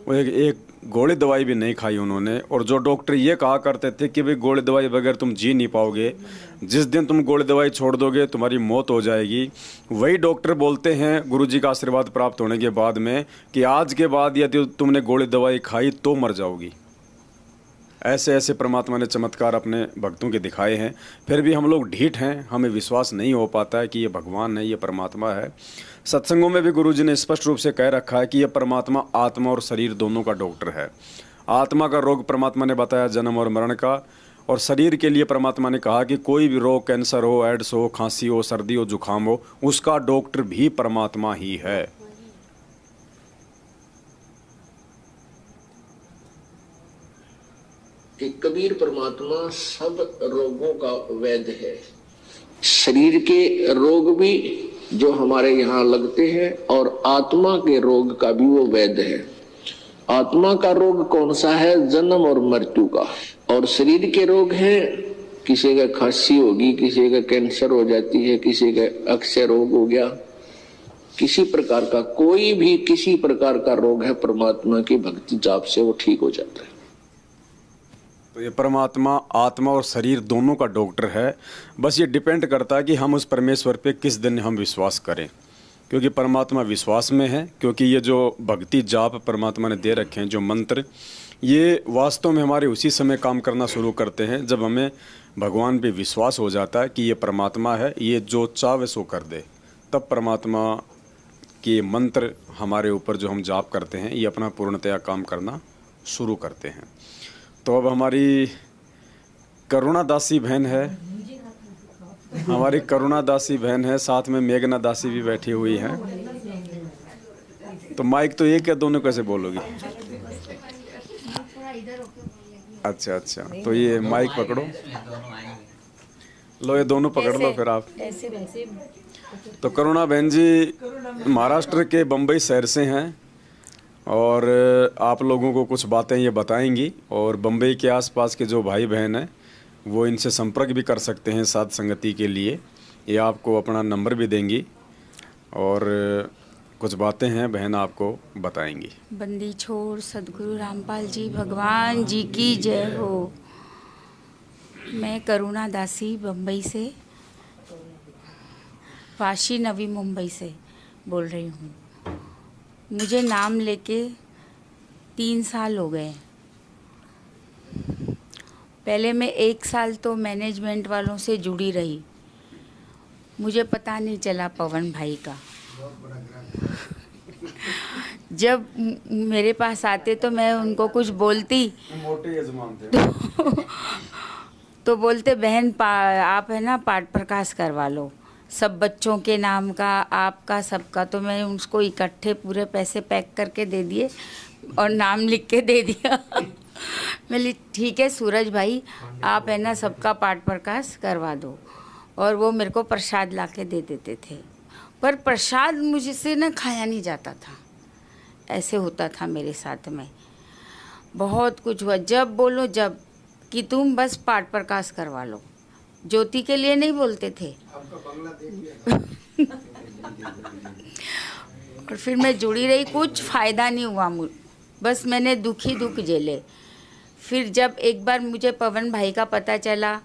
वो एक गोली दवाई भी नहीं खाई उन्होंने। और जो डॉक्टर ये कहा करते थे कि भाई गोली दवाई बगैर तुम जी नहीं पाओगे, जिस दिन तुम गोली दवाई छोड़ दोगे तुम्हारी मौत हो जाएगी, वही डॉक्टर बोलते हैं गुरुजी का आशीर्वाद प्राप्त होने के बाद में कि आज के बाद यदि तुमने गोली दवाई खाई तो मर जाओगी। ऐसे ऐसे परमात्मा ने चमत्कार अपने भक्तों के दिखाए हैं, फिर भी हम लोग ढीठ हैं, हमें विश्वास नहीं हो पाता है कि ये भगवान है, ये परमात्मा है। सत्संगों में भी गुरु जी ने स्पष्ट रूप से कह रखा है कि ये परमात्मा आत्मा और शरीर दोनों का डॉक्टर है। आत्मा का रोग परमात्मा ने बताया जन्म और मरण का, और शरीर के लिए परमात्मा ने कहा कि कोई भी रोग, कैंसर हो, एड्स हो, खांसी हो, सर्दी हो, जुकाम हो, उसका डॉक्टर भी परमात्मा ही है। कि कबीर परमात्मा सब रोगों का वैद्य है। शरीर के रोग भी जो हमारे यहाँ लगते हैं और आत्मा के रोग का भी वो वैद्य है। आत्मा का रोग कौन सा है? जन्म और मृत्यु का। और शरीर के रोग हैं, किसी का खांसी होगी, किसी का कैंसर हो जाती है, किसी का अक्षय रोग हो गया, किसी प्रकार का कोई भी किसी प्रकार का रोग है, परमात्मा की भक्ति जाप से वो ठीक हो जाता है। तो ये परमात्मा आत्मा और शरीर दोनों का डॉक्टर है। बस ये डिपेंड करता है कि हम उस परमेश्वर पे किस दिन हम विश्वास करें, क्योंकि परमात्मा विश्वास में है। क्योंकि ये जो भक्ति जाप परमात्मा ने दे रखे हैं, जो मंत्र, ये वास्तव में हमारे उसी समय काम करना शुरू करते हैं जब हमें भगवान पे विश्वास हो जाता है कि ये परमात्मा है, ये जो चाहे सो कर दे। तब परमात्मा के मंत्र हमारे ऊपर जो हम जाप करते हैं, ये अपना पूर्णतया काम करना शुरू करते हैं। तो अब हमारी करुणा दासी बहन है, हमारी करुणा दासी बहन है, साथ में मेघना दासी भी बैठी हुई है। तो माइक तो एक या दोनों कैसे बोलोगी? अच्छा, तो ये माइक पकड़ो, लो ये दोनों पकड़ लो फिर आप। तो करुणा बहन जी महाराष्ट्र के बम्बई शहर से हैं और आप लोगों को कुछ बातें ये बताएंगी, और बम्बई के आसपास के जो भाई बहन हैं वो इनसे संपर्क भी कर सकते हैं साथ संगति के लिए। ये आपको अपना नंबर भी देंगी और कुछ बातें हैं बहन आपको बताएंगी। बंदी छोड़ सदगुरु रामपाल जी भगवान जी की जय हो। मैं करुणा दासी बम्बई से, वाशी नवी मुंबई से बोल रही हूँ। मुझे नाम लेके 3 साल हो गए। पहले मैं 1 साल तो मैनेजमेंट वालों से जुड़ी रही, मुझे पता नहीं चला पवन भाई का। जब मेरे पास आते तो मैं उनको कुछ बोलती तो बोलते बहन आप है ना पाठ प्रकाश करवा लो, सब बच्चों के नाम का, आपका, सबका। तो मैं उसको इकट्ठे पूरे पैसे पैक करके दे दिए और नाम लिख के दे दिया। मैं ठीक है सूरज भाई, आप है ना सबका पाठ प्रकाश करवा दो। और वो मेरे को प्रसाद ला के दे देते थे, पर प्रसाद मुझसे ना खाया नहीं जाता था। ऐसे होता था मेरे साथ में। बहुत कुछ हुआ, जब बोलो जब कि तुम बस पाठ प्रकाश करवा लो। ज्योति के लिए नहीं बोलते थे। और फिर मैं जुड़ी रही, कुछ फ़ायदा नहीं हुआ बस मैंने दुख ही दुख झेले। फिर जब एक बार मुझे पवन भाई का पता चला,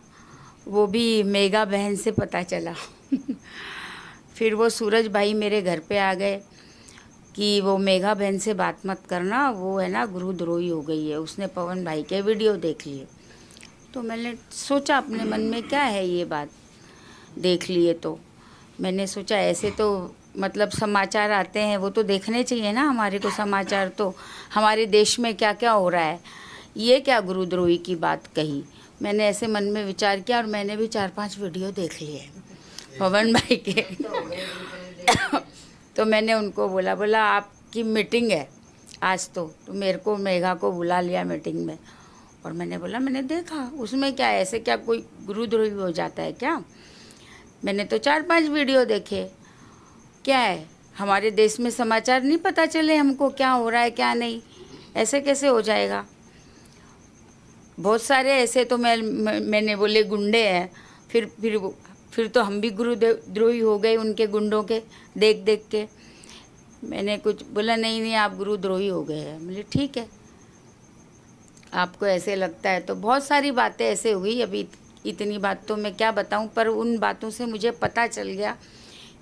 वो भी मेघा बहन से पता चला फिर वो सूरज भाई मेरे घर पे आ गए कि वो मेघा बहन से बात मत करना, वो है ना गुरुद्रोही हो गई है, उसने पवन भाई के वीडियो देख लिए। तो मैंने सोचा अपने मन में क्या है ये बात, देख लिए तो मैंने सोचा ऐसे तो मतलब समाचार आते हैं, वो तो देखने चाहिए ना हमारे को समाचार, तो हमारे देश में क्या क्या हो रहा है, ये क्या गुरुद्रोही की बात कही। मैंने ऐसे मन में विचार किया और मैंने भी 4-5 वीडियो देख लिए पवन भाई के तो मैंने उनको बोला आपकी मीटिंग है आज तो मेरे को मेघा को बुला लिया मीटिंग में। और मैंने बोला मैंने देखा उसमें क्या है, ऐसे क्या कोई गुरुद्रोही हो जाता है क्या। मैंने तो 4-5 वीडियो देखे, क्या है हमारे देश में समाचार नहीं पता चले हमको क्या हो रहा है क्या नहीं, ऐसे कैसे हो जाएगा। बहुत सारे ऐसे तो मैंने बोले गुंडे हैं, फिर तो हम भी गुरुद्रोही हो गए उनके गुंडों के देख देख के। मैंने कुछ बोला नहीं आप गुरुद्रोही हो गए हैं। बोले ठीक है आपको ऐसे लगता है। तो बहुत सारी बातें ऐसे हुई, अभी इतनी बात तो मैं क्या बताऊं, पर उन बातों से मुझे पता चल गया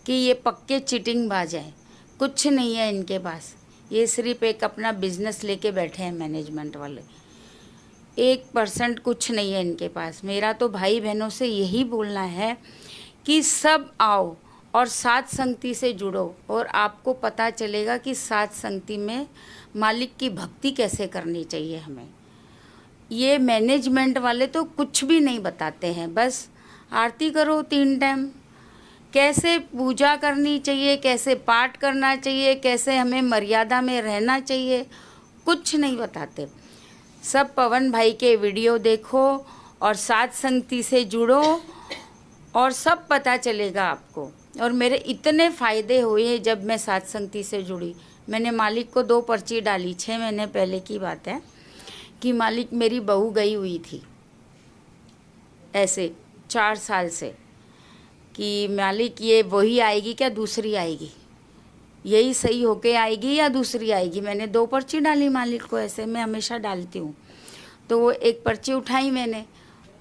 कि ये पक्के चीटिंगबाज हैं, कुछ नहीं है इनके पास। ये सिर्फ एक अपना बिजनेस लेके बैठे हैं मैनेजमेंट वाले। 1% कुछ नहीं है इनके पास। मेरा तो भाई बहनों से यही बोलना है कि सब आओ और साथ संगति से जुड़ो, और आपको पता चलेगा कि साथ संगति में मालिक की भक्ति कैसे करनी चाहिए हमें। ये मैनेजमेंट वाले तो कुछ भी नहीं बताते हैं, बस आरती करो 3 टाइम, कैसे पूजा करनी चाहिए, कैसे पाठ करना चाहिए, कैसे हमें मर्यादा में रहना चाहिए, कुछ नहीं बताते। सब पवन भाई के वीडियो देखो और साथ संगति से जुड़ो और सब पता चलेगा आपको। और मेरे इतने फ़ायदे हुए जब मैं साथ संगति से जुड़ी। मैंने मालिक को 2 पर्ची डाली, 6 महीने पहले की बात है, कि मालिक मेरी बहू गई हुई थी ऐसे 4 साल से, कि मालिक ये वही आएगी क्या दूसरी आएगी, यही सही होके आएगी या दूसरी आएगी। मैंने 2 पर्ची डाली मालिक को, ऐसे मैं हमेशा डालती हूँ। तो वो 1 पर्ची उठाई मैंने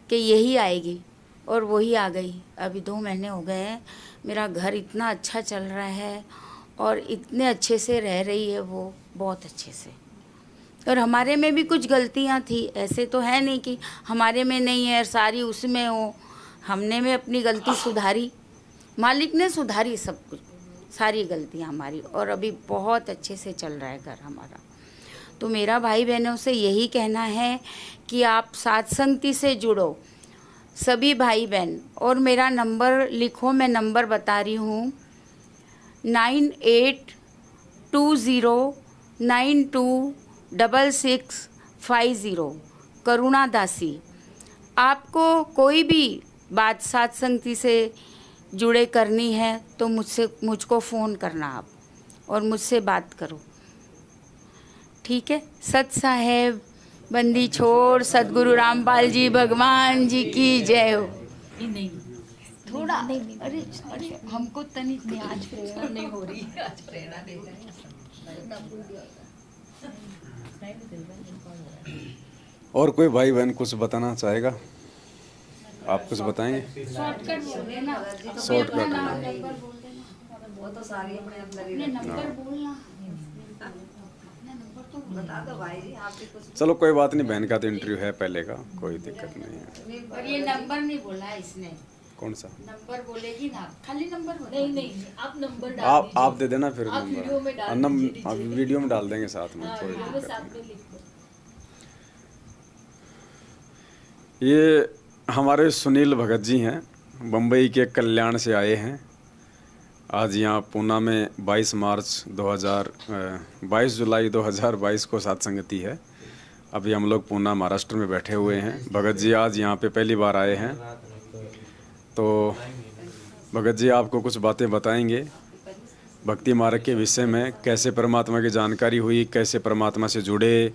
कि यही आएगी, और वही आ गई। अभी 2 महीने हो गए हैं, मेरा घर इतना अच्छा चल रहा है और इतने अच्छे से रह रही है वो, बहुत अच्छे से। और हमारे में भी कुछ गलतियाँ थी, ऐसे तो है नहीं कि हमारे में नहीं है सारी उसमें हो। हमने में अपनी गलती सुधारी, मालिक ने सुधारी सब कुछ, सारी गलतियाँ हमारी, और अभी बहुत अच्छे से चल रहा है घर हमारा। तो मेरा भाई बहनों से यही कहना है कि आप साथ संगति से जुड़ो, सभी भाई बहन। और मेरा नंबर लिखो, मैं नंबर बता रही हूँ, 9820926650, करुणा दासी। आपको कोई भी बात साथ संगति से जुड़े करनी है तो मुझको फ़ोन करना आप, और मुझसे बात करो, ठीक है। सत साहेब बंदी छोड़ सतगुरु रामपाल जी भगवान जी की जय हो। नहीं थोड़ा अरे हमको तनिक नहीं, आज प्रेरणा नहीं हो रही, आज प्रेरणा दे रहे हैं। और कोई भाई बहन कुछ बताना चाहेगा? आप कुछ बताएंगे? शॉर्टकट बोल देना, शॉर्टकट नंबर बोल देना, वो तो सारी अपने अंदर ही नंबर बोलना, बता दो भाई जी, आप भी कुछ। चलो कोई बात नहीं, बहन का तो इंटरव्यू है पहले का, कोई दिक्कत नहीं है। और ये नंबर नहीं बोला है इसने, कौन सा नंबर बोलेगी ना, खाली नंबर नहीं नहीं, आप नंबर डाल आप दे देना फिर आप वीडियो में डाल नंबर, आप वीडियो में डाल देंगे साथ में, कोई वीडियो में दिक्कत साथ नहीं। में लिख दो। ये हमारे सुनील भगत जी हैं, बम्बई के कल्याण से आए हैं। आज यहाँ पूना में 22 जुलाई 2022 को साथ संगति है। अभी हम लोग पूना महाराष्ट्र में बैठे हुए हैं। भगत जी आज यहाँ पे पहली बार आए हैं, तो भगत जी आपको कुछ बातें बताएंगे भक्ति मार्ग के विषय में, कैसे परमात्मा की जानकारी हुई, कैसे परमात्मा से जुड़े,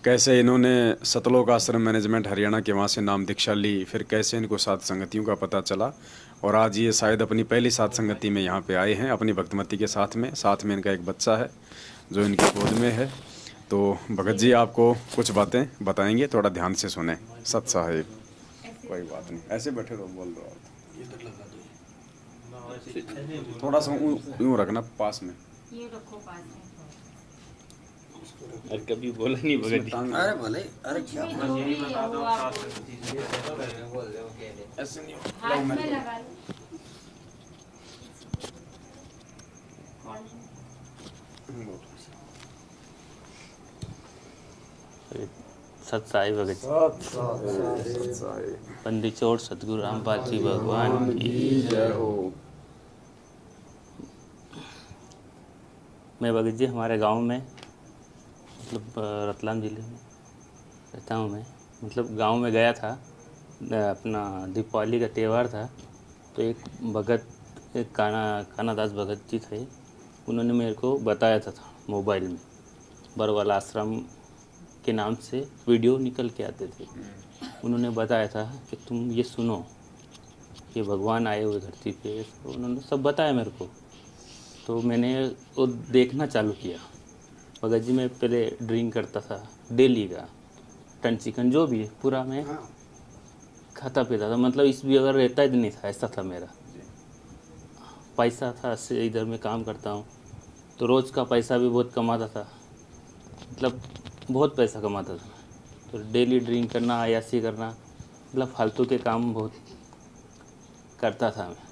कैसे इन्होंने सतलोक आश्रम मैनेजमेंट हरियाणा के वहाँ से नाम दीक्षा ली, फिर कैसे इनको साथ संगतियों का पता चला, और आज ये शायद अपनी पहली साथ संगति में यहाँ पे आए हैं अपनी भक्तमती के साथ में इनका एक बच्चा है जो इनकी गोद में है। तो भगत जी आपको कुछ बातें बताएंगे, थोड़ा ध्यान से सुने। सत साहिब। कोई बात नहीं, ऐसे बैठे रहो, बोल दो आप, थोड़ा सा यूँ रखना पास में। ये रखो पास में। अरे कभी बोला नहीं भगत जी। अरे भले, अरे क्या हाथ में लगा लो। सत साई भगत जी, बंदी छोड़ सतगुरु रामपाल जी भगवान की जय हो। मैं भगत जी हमारे गांव में, मतलब रतलाम जिले में रहता हूँ मैं। मतलब गांव में गया था, अपना दीपावली का त्यौहार था, तो एक भगत, एक कानादास भगत जी थे, उन्होंने मेरे को बताया था मोबाइल में, बरवाला आश्रम के नाम से वीडियो निकल के आते थे। उन्होंने बताया था कि तुम ये सुनो, ये भगवान आए हुए धरती पे, तो उन्होंने सब बताया मेरे को। तो मैंने वो देखना चालू किया। भगत जी मैं पहले ड्रिंक करता था डेली का, टन चिकन जो भी है पूरा मैं खाता पीता था, मतलब इस भी अगर रहता ही नहीं था, ऐसा था मेरा। पैसा था से इधर मैं काम करता हूँ, तो रोज़ का पैसा भी बहुत कमाता था, मतलब बहुत पैसा कमाता था। तो डेली ड्रिंक करना, अयासी करना, मतलब फालतू के काम बहुत करता था मैं।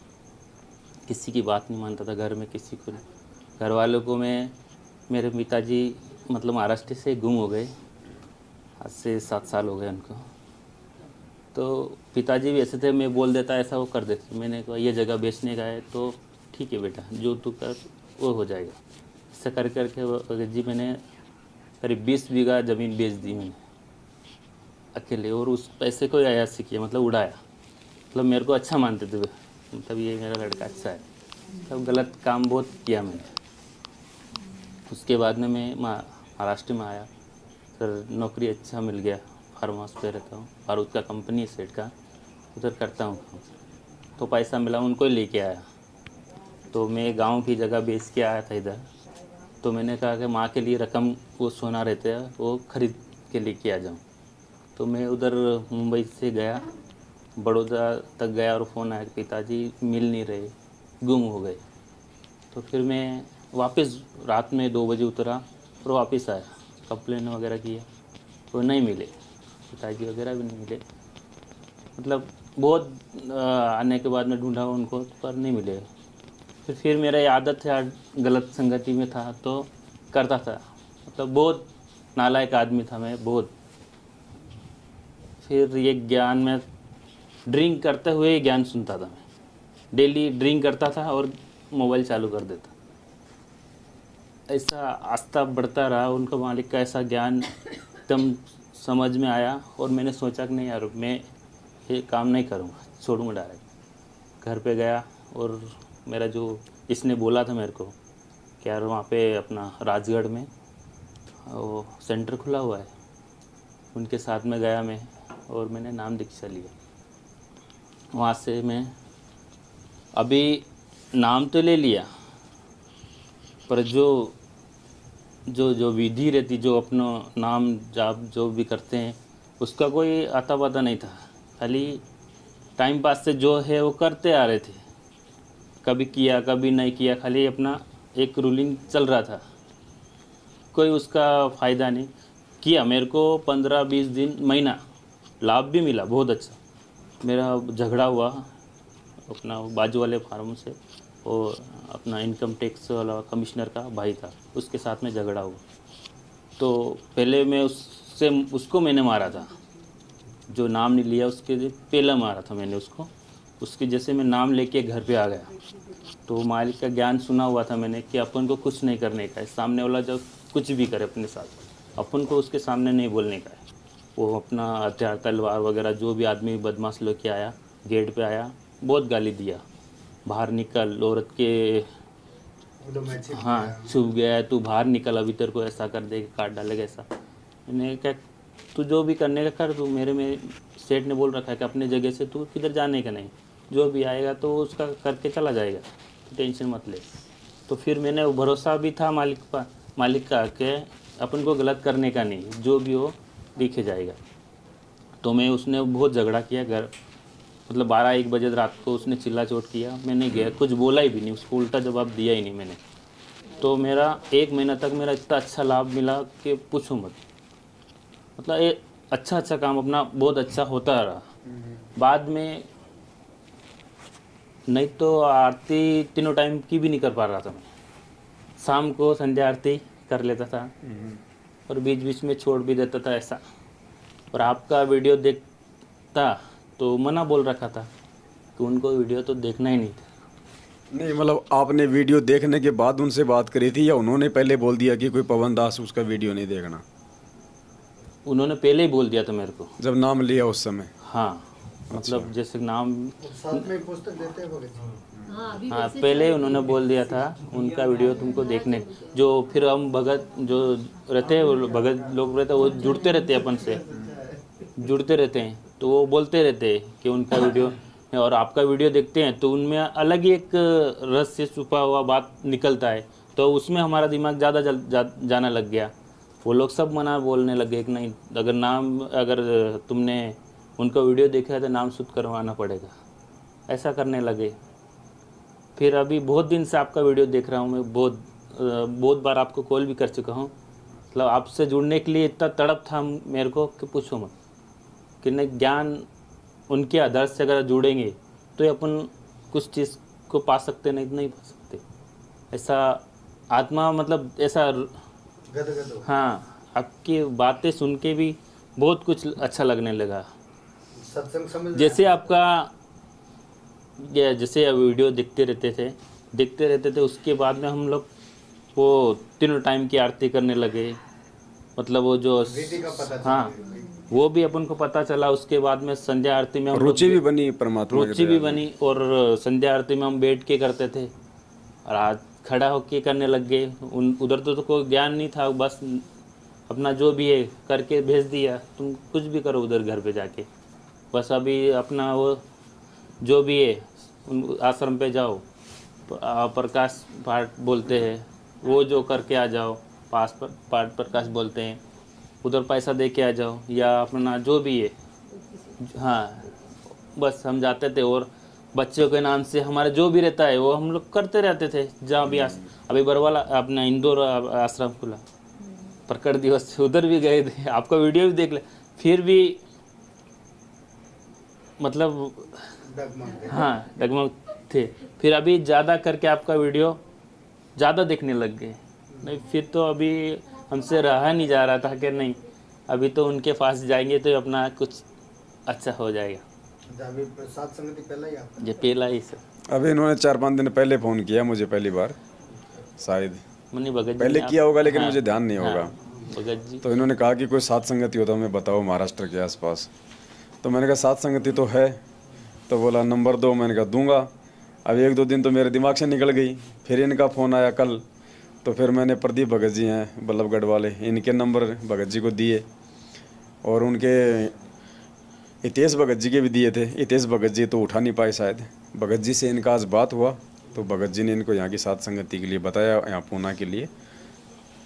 किसी की बात नहीं मानता था घर में, किसी को नहीं। घर वालों को मेरे पिताजी मतलब महाराष्ट्र से गुम हो गए, आज से 7 साल हो गए उनको। तो पिताजी भी ऐसे थे, मैं बोल देता ऐसा वो कर देते। मैंने कहा ये जगह बेचने का है तो ठीक है बेटा, जो तू कर वो हो जाएगा। ऐसा कर करके जी मैंने करीब 20 बीघा ज़मीन बेच दी मैंने अकेले, और उस पैसे को अयासी किया, मतलब उड़ाया। मतलब मेरे को अच्छा मानते थे, मतलब ये मेरा लड़का अच्छा है। तब गलत काम बहुत किया मैंने। उसके बाद में मैं महाराष्ट्र में आया, फिर नौकरी अच्छा मिल गया। फार्म हाउस पे रहता हूँ, बारूद का कंपनी है सेट का, उधर करता हूँ। तो पैसा मिला, उनको ही लेके आया। तो मैं गांव की जगह बेच के आया था इधर। तो मैंने कहा कि माँ के लिए रकम, वो सोना रहते हैं वो ख़रीद के लेके आ जाऊँ। तो मैं उधर मुंबई से गया, बड़ौदा तक गया, और फ़ोन आया कि पिताजी मिल नहीं रहे, गुम हो गए। तो फिर मैं वापस रात में 2 बजे उतरा और वापस आया, कंप्लेन वगैरह किया तो नहीं मिले, पिताजी वगैरह भी नहीं मिले। मतलब बहुत आने के बाद में ढूंढा उनको, पर नहीं मिले। फिर मेरा ये आदत है, गलत संगति में था तो करता था। मतलब बहुत नालायक आदमी था मैं, बहुत। फिर ये ज्ञान में ड्रिंक करते हुए ज्ञान सुनता था मैं। डेली ड्रिंक करता था और मोबाइल चालू कर देता। ऐसा आस्था बढ़ता रहा, उनका मालिक का ऐसा ज्ञान एकदम समझ में आया, और मैंने सोचा कि नहीं यार मैं ये काम नहीं करूँगा, छोड़ूंगा डायरेक्ट। घर पे गया और मेरा जो इसने बोला था मेरे को कि यार वहाँ पे अपना राजगढ़ में वो सेंटर खुला हुआ है, उनके साथ में गया मैं और मैंने नाम दीक्षा लिया। वहाँ से मैं अभी नाम तो ले लिया, पर जो विधि रहती, जो अपना नाम जाप जो भी करते हैं, उसका कोई आता पता नहीं था। खाली टाइम पास से जो है वो करते आ रहे थे, कभी किया कभी नहीं किया, खाली अपना एक रूलिंग चल रहा था, कोई उसका फ़ायदा नहीं किया। मेरे को 15-20 दिन महीना लाभ भी मिला, बहुत अच्छा। मेरा झगड़ा हुआ अपना बाजू वाले फार्म से, और अपना इनकम टैक्स वाला कमिश्नर का भाई था, उसके साथ में झगड़ा हुआ। तो पहले मैं उसको मैंने मारा था, जो नाम नहीं लिया उसके पहले मारा था मैंने उसको। उसके जैसे मैं नाम लेके घर पे आ गया, तो मालिक का ज्ञान सुना हुआ था मैंने कि अपन को कुछ नहीं करने का है। सामने वाला जब कुछ भी करे अपने साथ, अपन को उसके सामने नहीं बोलने का है। वो अपना हथियार तलवार वगैरह जो भी आदमी बदमाश लेके आया, गेट पे आया, बहुत गाली दिया, बाहर निकल, औरत के हाँ छुप गया है, तू बाहर निकल, अभी तेरे को ऐसा कर देगा, काट डालेगा ऐसा। मैंने क्या, तू जो भी करने का कर, तू मेरे में सेठ ने बोल रखा है कि अपने जगह से तू किधर जाने का नहीं, जो भी आएगा तो उसका करके चला जाएगा, तो टेंशन मत ले। तो फिर मैंने भरोसा भी था मालिक का कि अपन को गलत करने का नहीं, जो भी हो दिखे जाएगा। तो मैं उसने बहुत झगड़ा किया घर, मतलब 12-1 बजे रात को उसने चिल्ला चोट किया। मैंने गया, कुछ बोला ही भी नहीं, उसको उल्टा जवाब दिया ही नहीं मैंने। तो मेरा 1 महीना तक मेरा इतना अच्छा लाभ मिला कि पूछो मत। मतलब ये अच्छा काम अपना बहुत अच्छा होता रहा। बाद में नहीं तो आरती 3 टाइम की भी नहीं कर पा रहा था मैं। शाम को संध्या आरती कर लेता था और बीच बीच में छोड़ भी देता था ऐसा। और आपका वीडियो देखता तो मना बोल रखा था कि उनको वीडियो तो देखना ही नहीं था। नहीं मतलब आपने वीडियो देखने के बाद उनसे बात करी थी, या उन्होंने पहले बोल दिया कि कोई पवन दास उसका वीडियो नहीं देखना? उन्होंने पहले ही बोल दिया था मेरे को, जब नाम लिया उस समय? हाँ मतलब जैसे नाम साथ में पुस्तक देते हैं भगत जी। हाँ पहले ही उन्होंने बोल दिया था उनका वीडियो तुमको देखने। जो फिर हम भगत जो रहते हैं, वो भगत लोग रहते हैं, वो जुड़ते रहते हैं, अपन से जुड़ते रहते हैं, तो वो बोलते रहते हैं कि उनका वीडियो और आपका वीडियो देखते हैं तो उनमें अलग ही एक रस से छुपा हुआ बात निकलता है। तो उसमें हमारा दिमाग ज़्यादा जाना लग गया। वो लोग सब मना बोलने लगे कि नहीं, अगर तुमने उनका वीडियो देखा है तो नाम शुद्ध करवाना पड़ेगा, ऐसा करने लगे। फिर अभी बहुत दिन से आपका वीडियो देख रहा हूँ मैं, बहुत बार आपको कॉल भी कर चुका हूँ, मतलब आपसे जुड़ने के लिए इतना तड़प था मेरे को कि पूछो मत, कि नहीं ज्ञान उनके आधार से अगर जुड़ेंगे तो ये अपन कुछ चीज़ को पा सकते, नहीं तो नहीं पा सकते। ऐसा आत्मा मतलब ऐसा गदगद हो। हाँ, आपकी बातें सुन के भी बहुत कुछ अच्छा लगने लगा। सत्संग समझ में जैसे आपका ये जैसे आप वीडियो देखते रहते थे, उसके बाद में हम लोग वो तीनों टाइम की आरती करने लगे। मतलब वो जो विधि का पता चला। हाँ, वो भी अपन को पता चला। उसके बाद में संध्या आरती में हम लोग रुचि भी बनी परमात्मा की रुचि भी दया से। बनी, और संध्या आरती में हम बैठ के करते थे और आज खड़ा होके करने लग गए। उधर तो कोई ज्ञान नहीं था, बस अपना जो भी है करके भेज दिया, तुम कुछ भी करो उधर घर पे जाके। बस अभी अपना वो जो भी है उन आश्रम पे जाओ, प्रकाश पाठ बोलते हैं, वो जो करके आ जाओ, पाठ प्रकाश बोलते हैं, उधर पैसा दे के आ जाओ, या अपना जो भी है। हाँ, बस हम जाते थे और बच्चों के नाम से हमारा जो भी रहता है वो हम लोग करते रहते थे। जहाँ भी अभी बरवाला अपना इंदौर आश्रम खुला, प्रकट दिवस, उधर भी गए थे, आपका वीडियो भी देख ले। फिर भी मतलब डगमग। हाँ, डगमग थे। फिर अभी ज़्यादा करके आपका वीडियो ज़्यादा देखने लग गए। नहीं, फिर तो अभी हमसे रहा नहीं जा रहा था कि नहीं अभी तो उनके पास जाएंगे तो अपना कुछ अच्छा हो जाएगा। अभी सात संगति पहले ही आपका। ये पहला ही सर अभी इन्होंने 4-5 दिन पहले फ़ोन किया मुझे, पहली बार शायद मनी भगत जी पहले ने किया होगा, लेकिन हाँ, मुझे ध्यान नहीं होगा। भगत जी तो इन्होंने कहा कि कोई सात संगति हो तो हमें बताओ महाराष्ट्र के आसपास। तो मैंने कहा सात संगति तो है। तो बोला नंबर दो, मैंने कहा दूंगा। अब 1-2 दिन तो मेरे दिमाग से निकल गई। फिर इनका फ़ोन आया कल, तो फिर मैंने प्रदीप भगत जी हैं बल्लभगढ़ वाले, इनके नंबर भगत जी को दिए, और उनके हितेश भगत जी के भी दिए थे। हितेश भगत जी तो उठा नहीं पाए शायद। भगत जी से इनका आज बात हुआ, तो भगत जी ने इनको यहाँ की सात संगति के लिए बताया, यहाँ पूना के लिए।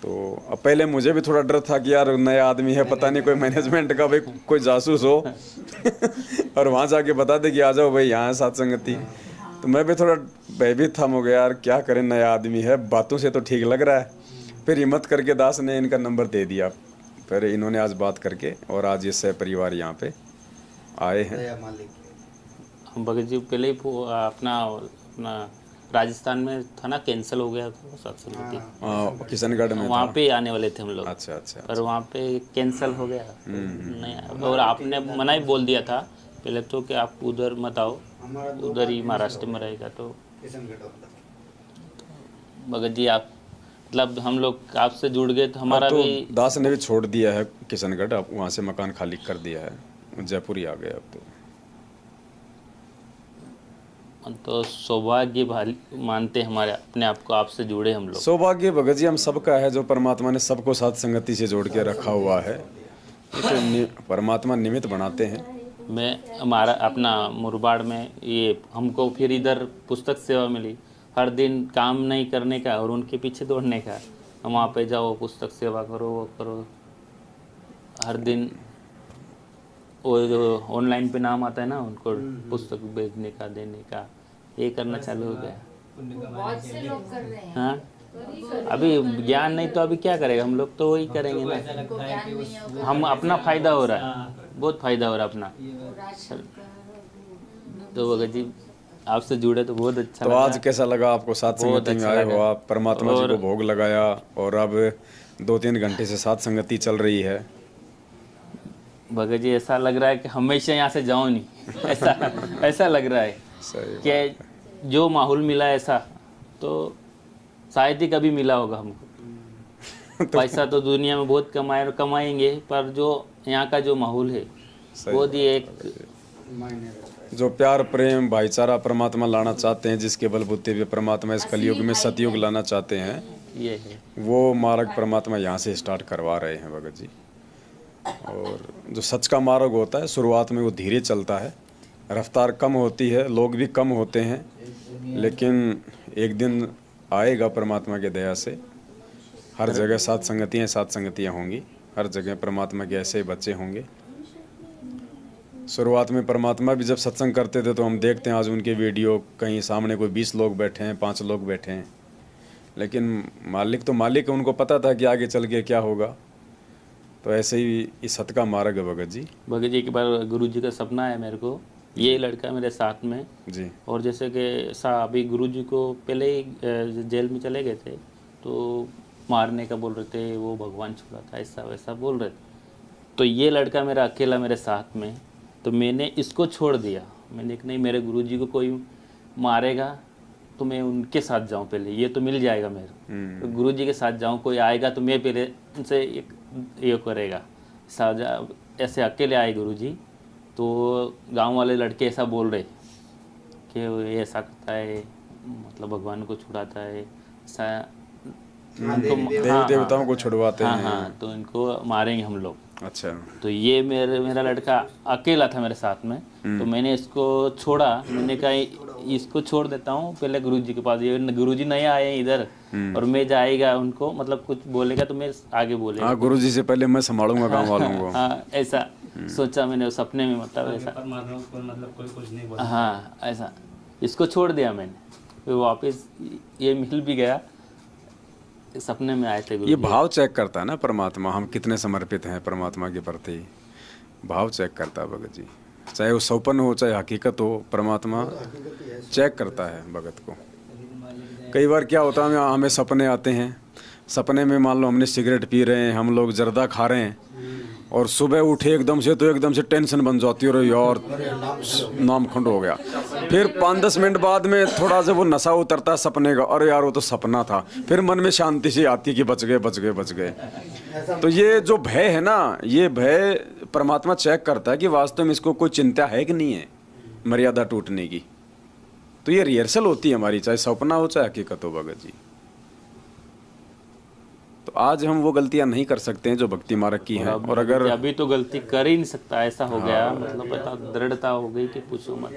तो अब पहले मुझे भी थोड़ा डर था कि यार नया आदमी है, पता नहीं कोई मैनेजमेंट का भाई कोई जासूस हो और वहाँ जाके बता दे कि आ जाओ भाई यहाँ है सात संगति। तो मैं भी थोड़ा भयभीत था, हो गया यार क्या करें, नया आदमी है, बातों से तो ठीक लग रहा है। फिर हिम्मत करके दास ने इनका नंबर दे दिया। फिर इन्होंने आज बात करके, और आज ये सह परिवार यहाँ पे आए हैं। दया मालिक। हम भगत जी पहले ही अपना राजस्थान में था ना, कैंसिल हो गया था सत्संग, किशनगढ़ में वहाँ था। पे आने वाले थे हम लोग। अच्छा अच्छा। पर वहाँ पे कैंसिल हो गया नहीं, और आपने मना ही बोल दिया था पहले तो कि आप उधर मत आओ, हमारा उधर ही महाराष्ट्र में रहेगा। तो किशनगढ़ होता। भगत जी आप मतलब हम लोग आपसे जुड़ गए तो हमारा अब तो भी दास ने भी छोड़ दिया है किशनगढ़, अब वहाँ से मकान खाली कर दिया है, जयपुर ही आ गए अब तो सौभाग्य मानते हमारे अपने आप को आपसे जुड़े हम लोग। सौभाग्य भगत जी हम सबका है, जो परमात्मा ने सबको साथ संगति से जोड़ के रखा हुआ है। इसे परमात्मा निमित्त बनाते हैं। मैं हमारा अपना मुरबाड़ में ये हमको फिर इधर पुस्तक सेवा मिली, हर दिन काम नहीं करने का और उनके पीछे दौड़ने का। हम वहाँ पे जाओ, पुस्तक सेवा करो, वो करो, हर दिन वो जो ऑनलाइन पे नाम आता है ना उनको पुस्तक भेजने का, देने का, ये करना चालू हो गया। बहुत से लोग कर रहे हैं। हाँ, अभी ज्ञान नहीं तो अभी क्या करेगा, हम लोग तो वही करेंगे ना। उनको ज्ञान नहीं होगा। हम अपना फायदा हो रहा है, बहुत फायदा हो रहा है अपना। तो भगत जी आपसे जुड़े तो बहुत अच्छा तो लगा। आज कैसा लगा आपको? सात बहुत संगति में अच्छा आए हो लगा। आप, परमात्मा जी को भोग लगाया, और अब 2-3 घंटे से सात संगति चल रही है। भगत जी ऐसा लग रहा है कि हमेशा यहाँ से जाऊँ नहीं, ऐसा लग रहा है सही कि जो माहौल मिला ऐसा तो शायद ही कभी मिला होगा हमको। पैसा तो दुनिया में बहुत कमाएंगे, पर जो यहाँ का जो माहौल है वो ही एक मायने रखता है। जो प्यार प्रेम भाईचारा परमात्मा लाना चाहते हैं, जिसके बलबूते पे परमात्मा इस कलयुग में सतयुग लाना चाहते हैं, ये है। वो मार्ग परमात्मा यहाँ से स्टार्ट करवा रहे हैं भगत जी। और जो सच का मार्ग होता है, शुरुआत में वो धीरे चलता है, रफ्तार कम होती है, लोग भी कम होते हैं, लेकिन एक दिन आएगा परमात्मा की दया से। हर जगह सात संगतियाँ होंगी, हर जगह परमात्मा के ऐसे बच्चे होंगे। शुरुआत में परमात्मा भी जब सत्संग करते थे तो हम देखते हैं आज उनके वीडियो, कहीं सामने कोई 20 लोग बैठे हैं, 5 लोग बैठे हैं, लेकिन मालिक तो मालिक है, उनको पता था कि आगे चल के क्या होगा। तो ऐसे ही इस हद का मार्ग है भगत जी। भगत जी, एक बार गुरु जी का सपना है मेरे को, ये लड़का मेरे साथ में जी। और जैसे कि अभी गुरु जी को पहले ही जेल में चले गए थे, तो मारने का बोल रहे थे, वो भगवान छुड़ा था, ऐसा वैसा बोल रहे थे। तो ये लड़का मेरा अकेला मेरे साथ में, तो मैंने इसको छोड़ दिया। मैंने कहा नहीं, मेरे गुरु जी को कोई मारेगा तो मैं उनके साथ जाऊं, पहले ये तो मिल जाएगा मेरे, तो गुरु जी के साथ जाऊं, कोई आएगा तो मैं पहले उनसे ये करेगा। ऐसे अकेले आए गुरु जी, तो गांव वाले लड़के ऐसा बोल रहे कि ये ऐसा करता है, मतलब भगवान को छुड़ाता है, ऐसा देवी देवताओं को छुड़वाते हैं। हाँ, तो इनको मारेंगे हम लोग। अच्छा। तो ये मेरा लड़का अकेला था मेरे साथ में, तो मैंने इसको छोड़ा। मैंने कहा इसको छोड़ देता हूँ पहले गुरुजी के पास, ये गुरुजी नहीं आए इधर और मैं जाएगा उनको, मतलब कुछ बोलेगा तो मैं आगे बोलेगा। हाँ, गुरुजी से पहले मैं संभालूंगा गांव वालों को। हाँ, ऐसा सोचा मैंने उस सपने में, मतलब ऐसा मतलब कोई कुछ नहीं बोला। हाँ, ऐसा इसको छोड़ दिया मैंने, फिर वापस ये मिल भी गया। सपने में आए थे गुरु। ये भाव चेक करता है ना परमात्मा, हम कितने समर्पित हैं परमात्मा के प्रति, भाव चेक करता है भगत जी। चाहे वो सौपन हो चाहे हकीकत हो, परमात्मा चेक करता है भगत को। कई बार क्या होता है, हमें सपने आते हैं, सपने में मान लो हमने सिगरेट पी रहे हैं, हम लोग जर्दा खा रहे हैं, और सुबह उठे एकदम से तो एकदम से टेंशन बन जाती है, और यार नाम खंड हो गया। फिर 5-10 मिनट बाद में थोड़ा सा वो नशा उतरता है सपने का, अरे यार वो तो सपना था, फिर मन में शांति सी आती है कि बच गए बच गए बच गए। तो ये जो भय है ना, ये भय परमात्मा चेक करता है कि वास्तव में इसको कोई चिंता है कि नहीं है मर्यादा टूटने की। तो ये रिहर्सल होती है हमारी, चाहे सपना हो चाहे हकीकत हो भगत जी। तो आज हम वो गलतियां नहीं कर सकते हैं जो भक्ति मार्ग की हैं, और अगर अभी तो गलती कर ही नहीं सकता, ऐसा हो गया, मतलब पता दृढ़ता हो गई कि पूछो मत,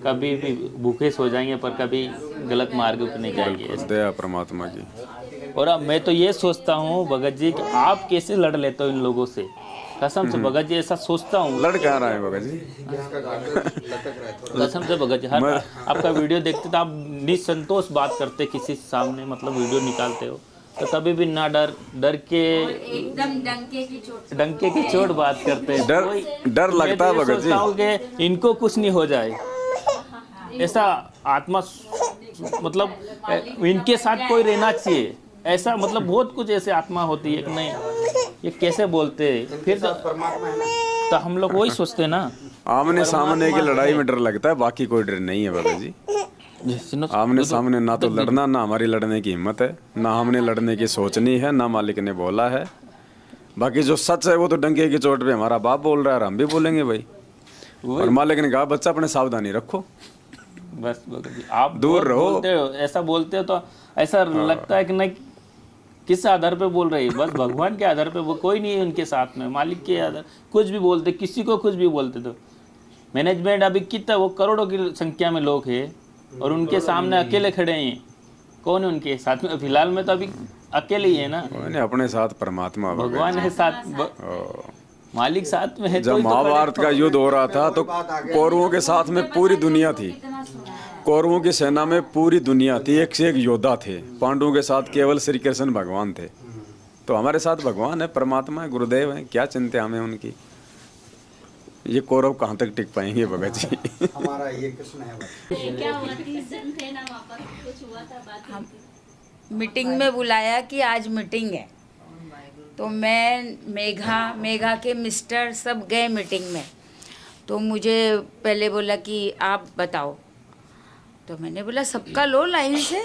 कभी भी भूखे सो जाएंगे पर कभी गलत मार्ग पे नहीं जाएंगे। दया परमात्मा की। और अब मैं तो ये सोचता हूँ भगत जी कि आप कैसे लड़ लेते हो इन लोगों से, कसम से भगत जी ऐसा सोचता हूँ। लड़ कहाँ रहा है भगत जी? कसम से भगत जी, हर आपका वीडियो देखते तो आप निसंतोष बात करते किसी सामने, मतलब वीडियो निकालते हो तो कभी भी ना डर के एकदम डंके की चोट बात करते हैं। डर लगता है भगत जी कि इनको कुछ नहीं हो जाए, ऐसा आत्मा, मतलब इनके साथ कोई रहना चाहिए, ऐसा मतलब बहुत कुछ ऐसे आत्मा होती है कि नहीं ये कैसे बोलते हैं। फिर तो हम लोग वही सोचते हैं ना, आमने सामने की लड़ाई में डर लगता है, बाकी कोई डर नहीं है भगत जी। आमने सामने ना तो लड़ना, ना हमारी लड़ने की हिम्मत है, ना हमने लड़ने की सोचनी है, ना मालिक ने बोला है। बाकी जो सच है वो तो डंके की चोट पे हमारा बाप बोल रहा है, हम भी बोलेंगे भाई। और मालिक ने कहा बच्चा अपने सावधानी रखो, बस आप दूर रहो। बोलते हो, ऐसा बोलते हो तो ऐसा लगता है कि नहीं किस आधार पे बोल रहे हैं, बस भगवान के आधार पे, वो कोई नहीं है उनके साथ में, मालिक के आधार कुछ भी बोलते, किसी को कुछ भी बोलते। तो मैनेजमेंट अभी कितना, वो करोड़ों की संख्या में लोग हैं और उनके सामने अकेले खड़े हैं, कौन है उनके साथ में? फिलहाल में तो अभी अकेले ही है ना, अपने साथ परमात्मा भगवान है साथ, मालिक साथ में है। जब महाभारत का युद्ध हो रहा था तो कौरवों के साथ में पूरी दुनिया थी, कौरवों की सेना में पूरी दुनिया थी, एक से एक योद्धा थे। पांडवों के साथ केवल श्री कृष्ण भगवान थे। तो हमारे साथ भगवान है, परमात्मा है, गुरुदेव है, क्या चिंता हमें उनकी। ये कौरव कहाँ तक टिक पाएंगे भगत जी? हमारा ये कृष्ण है। क्या हुआ, 30 दिन थे ना वहाँ पर, कुछ हुआ था बात? मीटिंग में बुलाया कि आज मीटिंग है, तो मैं मेघा के मिस्टर सब गए मीटिंग में। तो मुझे पहले बोला कि आप बताओ, तो मैंने बोला सबका लो लाइन से,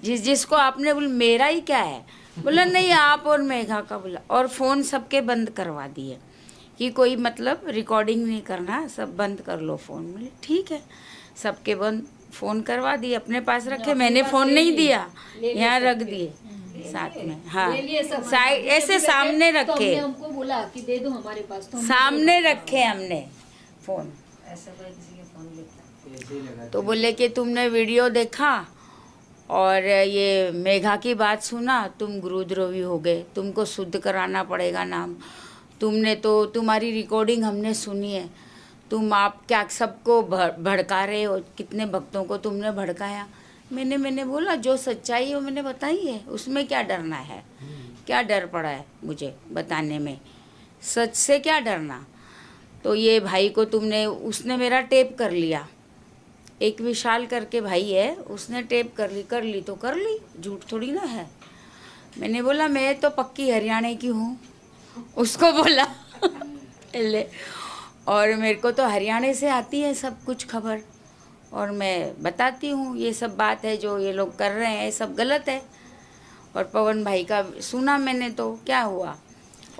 जिसको आपने बोला मेरा ही क्या है, बोला नहीं आप और मेघा का बोला, और फ़ोन सबके बंद करवा दिए कि कोई मतलब रिकॉर्डिंग नहीं करना, सब बंद कर लो फ़ोन। बोले ठीक है, सबके बंद फ़ोन करवा दिए, अपने पास रखे, मैंने फ़ोन नहीं दिया, यहाँ रख दिए साथ में। हाँ, साइड ऐसे सामने रखे, हमको बोला कि दे दो हमारे पास, तो सामने रखे हमने फ़ोन। तो बोले कि तुमने वीडियो देखा और ये मेघा की बात सुना, तुम गुरुद्रोही हो गए, तुमको शुद्ध कराना पड़ेगा नाम। तुमने तो, तुम्हारी रिकॉर्डिंग हमने सुनी है, तुम आप क्या सबको भड़का रहे हो, कितने भक्तों को तुमने भड़काया, मैंने बोला जो सच्चाई है वो मैंने बताई है, उसमें क्या डरना है, क्या डर पड़ा है मुझे बताने में, सच से क्या डरना। तो ये भाई को तुमने, उसने मेरा टेप कर लिया, एक विशाल करके भाई है, उसने टेप कर ली तो कर ली, झूठ थोड़ी ना है। मैंने बोला मैं तो पक्की हरियाणा की हूँ, उसको बोला ले, और मेरे को तो हरियाणा से आती है सब कुछ खबर, और मैं बताती हूँ ये सब बात है जो ये लोग कर रहे हैं सब गलत है। और पवन भाई का सुना मैंने तो क्या हुआ,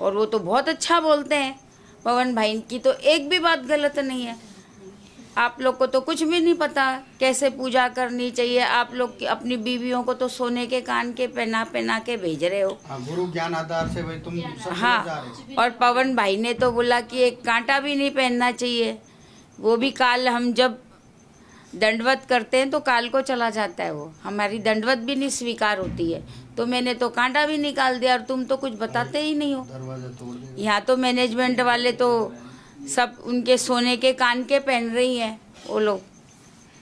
और वो तो बहुत अच्छा बोलते हैं, पवन भाई की तो एक भी बात गलत नहीं है। आप लोग को तो कुछ भी नहीं पता कैसे पूजा करनी चाहिए, आप लोग अपनी बीवियों को तो सोने के कान के पहना के भेज रहे हो। गुरु ज्ञान आधार से भाई तुम सब हाँ, जा रहे। और पवन भाई ने तो बोला कि एक कांटा भी नहीं पहनना चाहिए, वो भी काल हम जब दंडवत करते हैं तो काल को चला जाता है, वो हमारी दंडवत भी नहीं स्वीकार होती है। तो मैंने तो कांटा भी निकाल दिया और तुम तो कुछ बताते ही नहीं हो। दरवाजा तोड़ दे। यहाँ तो मैनेजमेंट वाले तो सब उनके सोने के कान के पहन रही हैं, वो लोग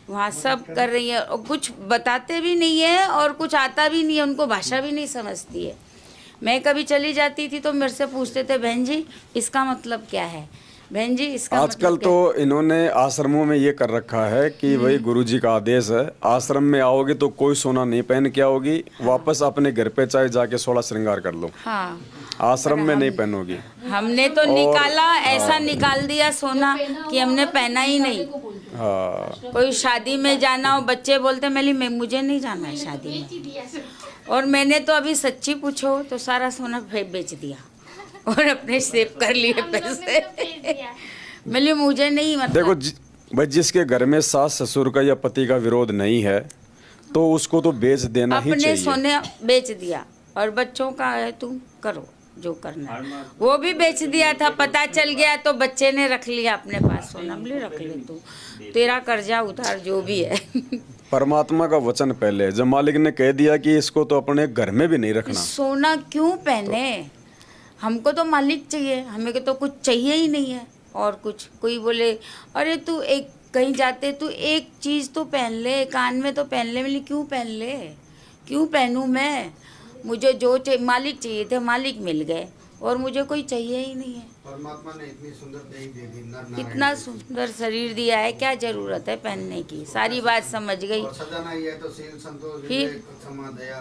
वहाँ सब कर रही है, और कुछ बताते भी नहीं है और कुछ आता भी नहीं है, उनको भाषा भी नहीं समझती है। मैं कभी चली जाती थी तो मेरे से पूछते थे बहन जी इसका मतलब क्या है, बहन जी इसका आजकल मतलब तो इन्होंने आश्रमों में ये कर रखा है कि भाई गुरुजी का आदेश है, आश्रम में आओगे तो कोई सोना नहीं पहन के आओगी, वापस अपने घर पे चाहे जाके 16 श्रृंगार कर लो, हाँ, आश्रम में नहीं पहनोगी। हमने तो निकाला, ऐसा निकाल दिया सोना कि हमने पहना ही नहीं। हाँ, कोई शादी में जाना हो, बच्चे बोलते मैं मुझे नहीं जाना है शादी में, और मैंने तो अभी सच्ची पूछो तो सारा सोना बेच दिया और अपने सेव कर लिए पैसे। मैंने मुझे नहीं मतलब देखो भाई जिसके घर में सास ससुर का या पति का विरोध नहीं है तो उसको तो बेच देना ही अपने चाहिए। सोने बेच दिया, और बच्चों का है तुम करो जो करना है, वो भी बेच दिया था, पता चल गया तो बच्चे ने रख लिया अपने पास सोना, बोले रख ले तू, तेरा कर्जा उतार जो भी है। परमात्मा का वचन पहले, जब मालिक ने कह दिया कि इसको तो अपने घर में भी नहीं रखना, सोना क्यों पहने, हमको तो मालिक चाहिए, हमें को तो कुछ चाहिए ही नहीं है। और कुछ कोई बोले अरे तू एक कहीं जाते तू एक चीज़ तो पहन ले, कान में तो पहन ले, मिली क्यों पहन ले, क्यों पहनूं मैं, मुझे जो मालिक चाहिए थे मालिक मिल गए और मुझे कोई चाहिए ही नहीं है। परमात्मा ने इतनी सुंदर देह दे दी, नर नारायण इतना दे दी। सुंदर शरीर दिया है, क्या जरूरत है पहनने की, सारी बात समझ गई। और सजाना ही है तो सील संतोष फिर? विवेक क्षमा दया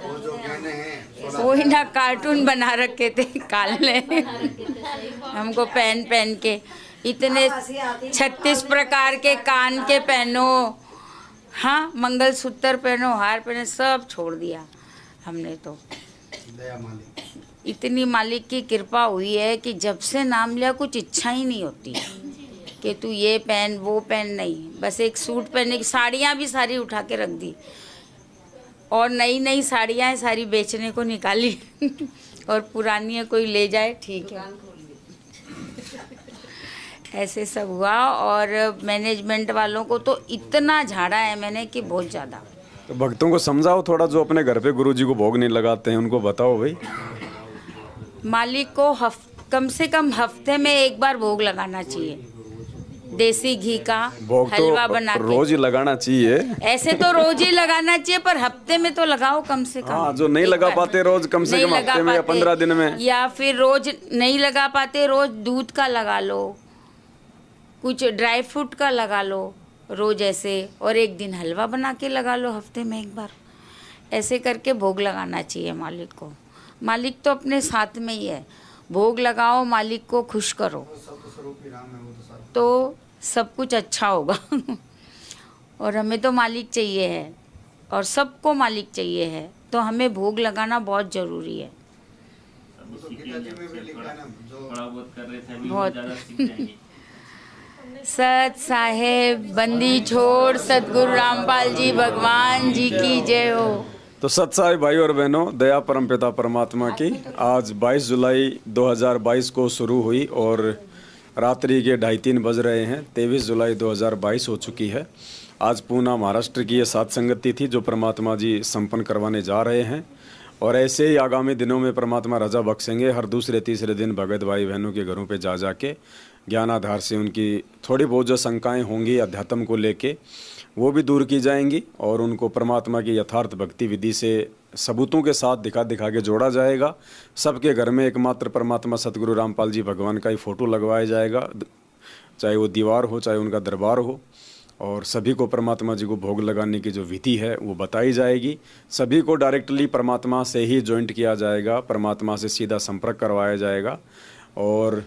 वो जो कहने हैं वही ना कार्टून बना रखे थे काल ने हमको पहन के, इतने 36 प्रकार के कान के पहनो, हाँ मंगलसूत्र पहनो, हार पहनो, सब छोड़ दिया हमने तो। दया मालिक। इतनी मालिक की कृपा हुई है कि जब से नाम लिया कुछ इच्छा ही नहीं होती कि तू ये पहन वो पहन, नहीं, बस एक सूट पहनने की, साड़ियाँ भी सारी उठा के रख दी, और नई नई साड़ियाँ सारी बेचने को निकाली और पुरानी है कोई ले जाए ठीक है। ऐसे सब हुआ, और मैनेजमेंट वालों को तो इतना झाड़ा है मैंने कि बहुत ज़्यादा। तो भक्तों को समझाओ थोड़ा, जो अपने घर पे गुरुजी को भोग नहीं लगाते हैं उनको बताओ भाई। मालिक को कम से कम हफ्ते में एक बार भोग लगाना चाहिए, देसी घी का भोग हलवा तो बना के। रोज ही लगाना चाहिए। ऐसे तो रोज ही लगाना चाहिए, पर हफ्ते में तो लगाओ कम से कम। हाँ, जो नहीं एक लगा बार। पाते रोज, कम से नहीं कम लगा हफ्ते में या पाते, 15 दिन में, या फिर रोज नहीं लगा पाते, रोज दूध का लगा लो, कुछ ड्राई फ्रूट का लगा लो रोज ऐसे, और एक दिन हलवा बना के लगा लो हफ्ते में एक बार। ऐसे करके भोग लगाना चाहिए मालिक को। मालिक तो अपने साथ में ही है, भोग लगाओ, मालिक को खुश करो सत्य स्वरूप ही राम है, वो तो सारा। तो सब कुछ अच्छा होगा। और हमें तो मालिक चाहिए है, और सबको मालिक चाहिए है, तो हमें भोग लगाना बहुत ज़रूरी है। तो गीता जी में भी लिखा है ना, जो थोड़ा बहुत कर रहे थे अभी बहुत। ज़्यादा सीख जाएंगे। सत साहेब बंदी छोड़ सतगुरु रामपाल जी भगवान जी की जय हो। तो सत्साई भाई और बहनों, दया परमपिता परमात्मा की आज 22 जुलाई 2022 को शुरू हुई और रात्रि के 2:30 बज रहे हैं। 23 जुलाई 2022 हो चुकी है। आज पूना महाराष्ट्र की ये सात संगति थी जो परमात्मा जी संपन्न करवाने जा रहे हैं, और ऐसे ही आगामी दिनों में परमात्मा रजा बख्शेंगे। हर दूसरे तीसरे दिन भगत भाई बहनों के घरों पे जा जाके ज्ञान आधार से उनकी थोड़ी बहुत जो शंकाएं होंगी अध्यात्म को लेके वो भी दूर की जाएंगी और उनको परमात्मा की यथार्थ भक्ति विधि से सबूतों के साथ दिखा दिखा के जोड़ा जाएगा। सबके घर में एकमात्र परमात्मा सतगुरु रामपाल जी भगवान का ही फ़ोटो लगवाया जाएगा, चाहे वो दीवार हो चाहे उनका दरबार हो, और सभी को परमात्मा जी को भोग लगाने की जो विधि है वो बताई जाएगी। सभी को डायरेक्टली परमात्मा से ही जॉइंट किया जाएगा, परमात्मा से सीधा संपर्क करवाया जाएगा। और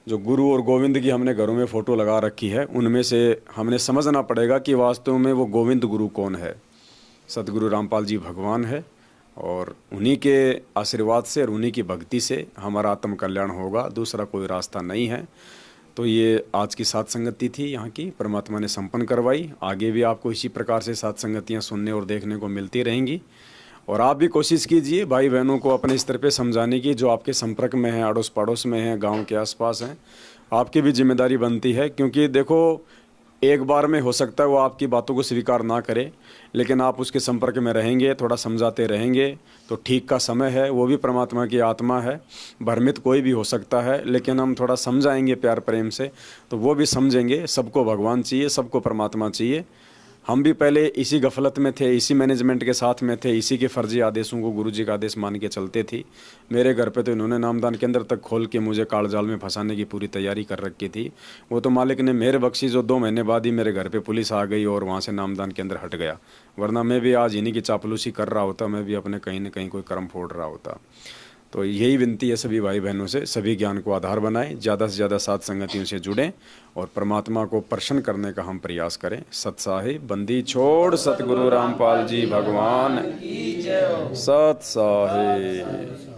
जो गुरु और गोविंद की हमने घरों में फ़ोटो लगा रखी है उनमें से हमने समझना पड़ेगा कि वास्तव में वो गोविंद गुरु कौन है। सतगुरु रामपाल जी भगवान है और उन्हीं के आशीर्वाद से और उन्हीं की भक्ति से हमारा आत्म कल्याण होगा, दूसरा कोई रास्ता नहीं है। तो ये आज की सत्संगति थी यहाँ की, परमात्मा ने संपन्न करवाई। आगे भी आपको इसी प्रकार से सत्संगतियाँ सुनने और देखने को मिलती रहेंगी। और आप भी कोशिश कीजिए भाई बहनों को अपने स्तर पे समझाने की, जो आपके संपर्क में हैं, अड़ोस पड़ोस में हैं, गांव के आसपास हैं। आपकी भी जिम्मेदारी बनती है, क्योंकि देखो एक बार में हो सकता है वो आपकी बातों को स्वीकार ना करे, लेकिन आप उसके संपर्क में रहेंगे, थोड़ा समझाते रहेंगे तो ठीक का समय है। वो भी परमात्मा की आत्मा है, भ्रमित कोई भी हो सकता है, लेकिन हम थोड़ा समझाएंगे प्यार प्रेम से तो वो भी समझेंगे। सबको भगवान चाहिए, सबको परमात्मा चाहिए। हम भी पहले इसी गफलत में थे, इसी मैनेजमेंट के साथ में थे, इसी के फर्जी आदेशों को गुरुजी का आदेश मान के चलते थी। मेरे घर पे तो इन्होंने नामदान केंद्र तक खोल के मुझे कालजाल में फंसाने की पूरी तैयारी कर रखी थी। वो तो मालिक ने मेहर बख्शी, जो 2 महीने बाद ही मेरे घर पे पुलिस आ गई और वहाँ से नामदान केंद्र हट गया, वरना मैं भी आज इन्हीं की चापलूसी कर रहा होता, मैं भी अपने कहीं न कहीं कोई कर्म फोड़ रहा होता। तो यही विनती है सभी भाई बहनों से, सभी ज्ञान को आधार बनाएं, ज़्यादा से ज़्यादा साथ संगतियों से जुड़ें और परमात्मा को प्रसन्न करने का हम प्रयास करें। सत्साहिब बंदी छोड़ सतगुरु रामपाल जी भगवान, सत्साहिब।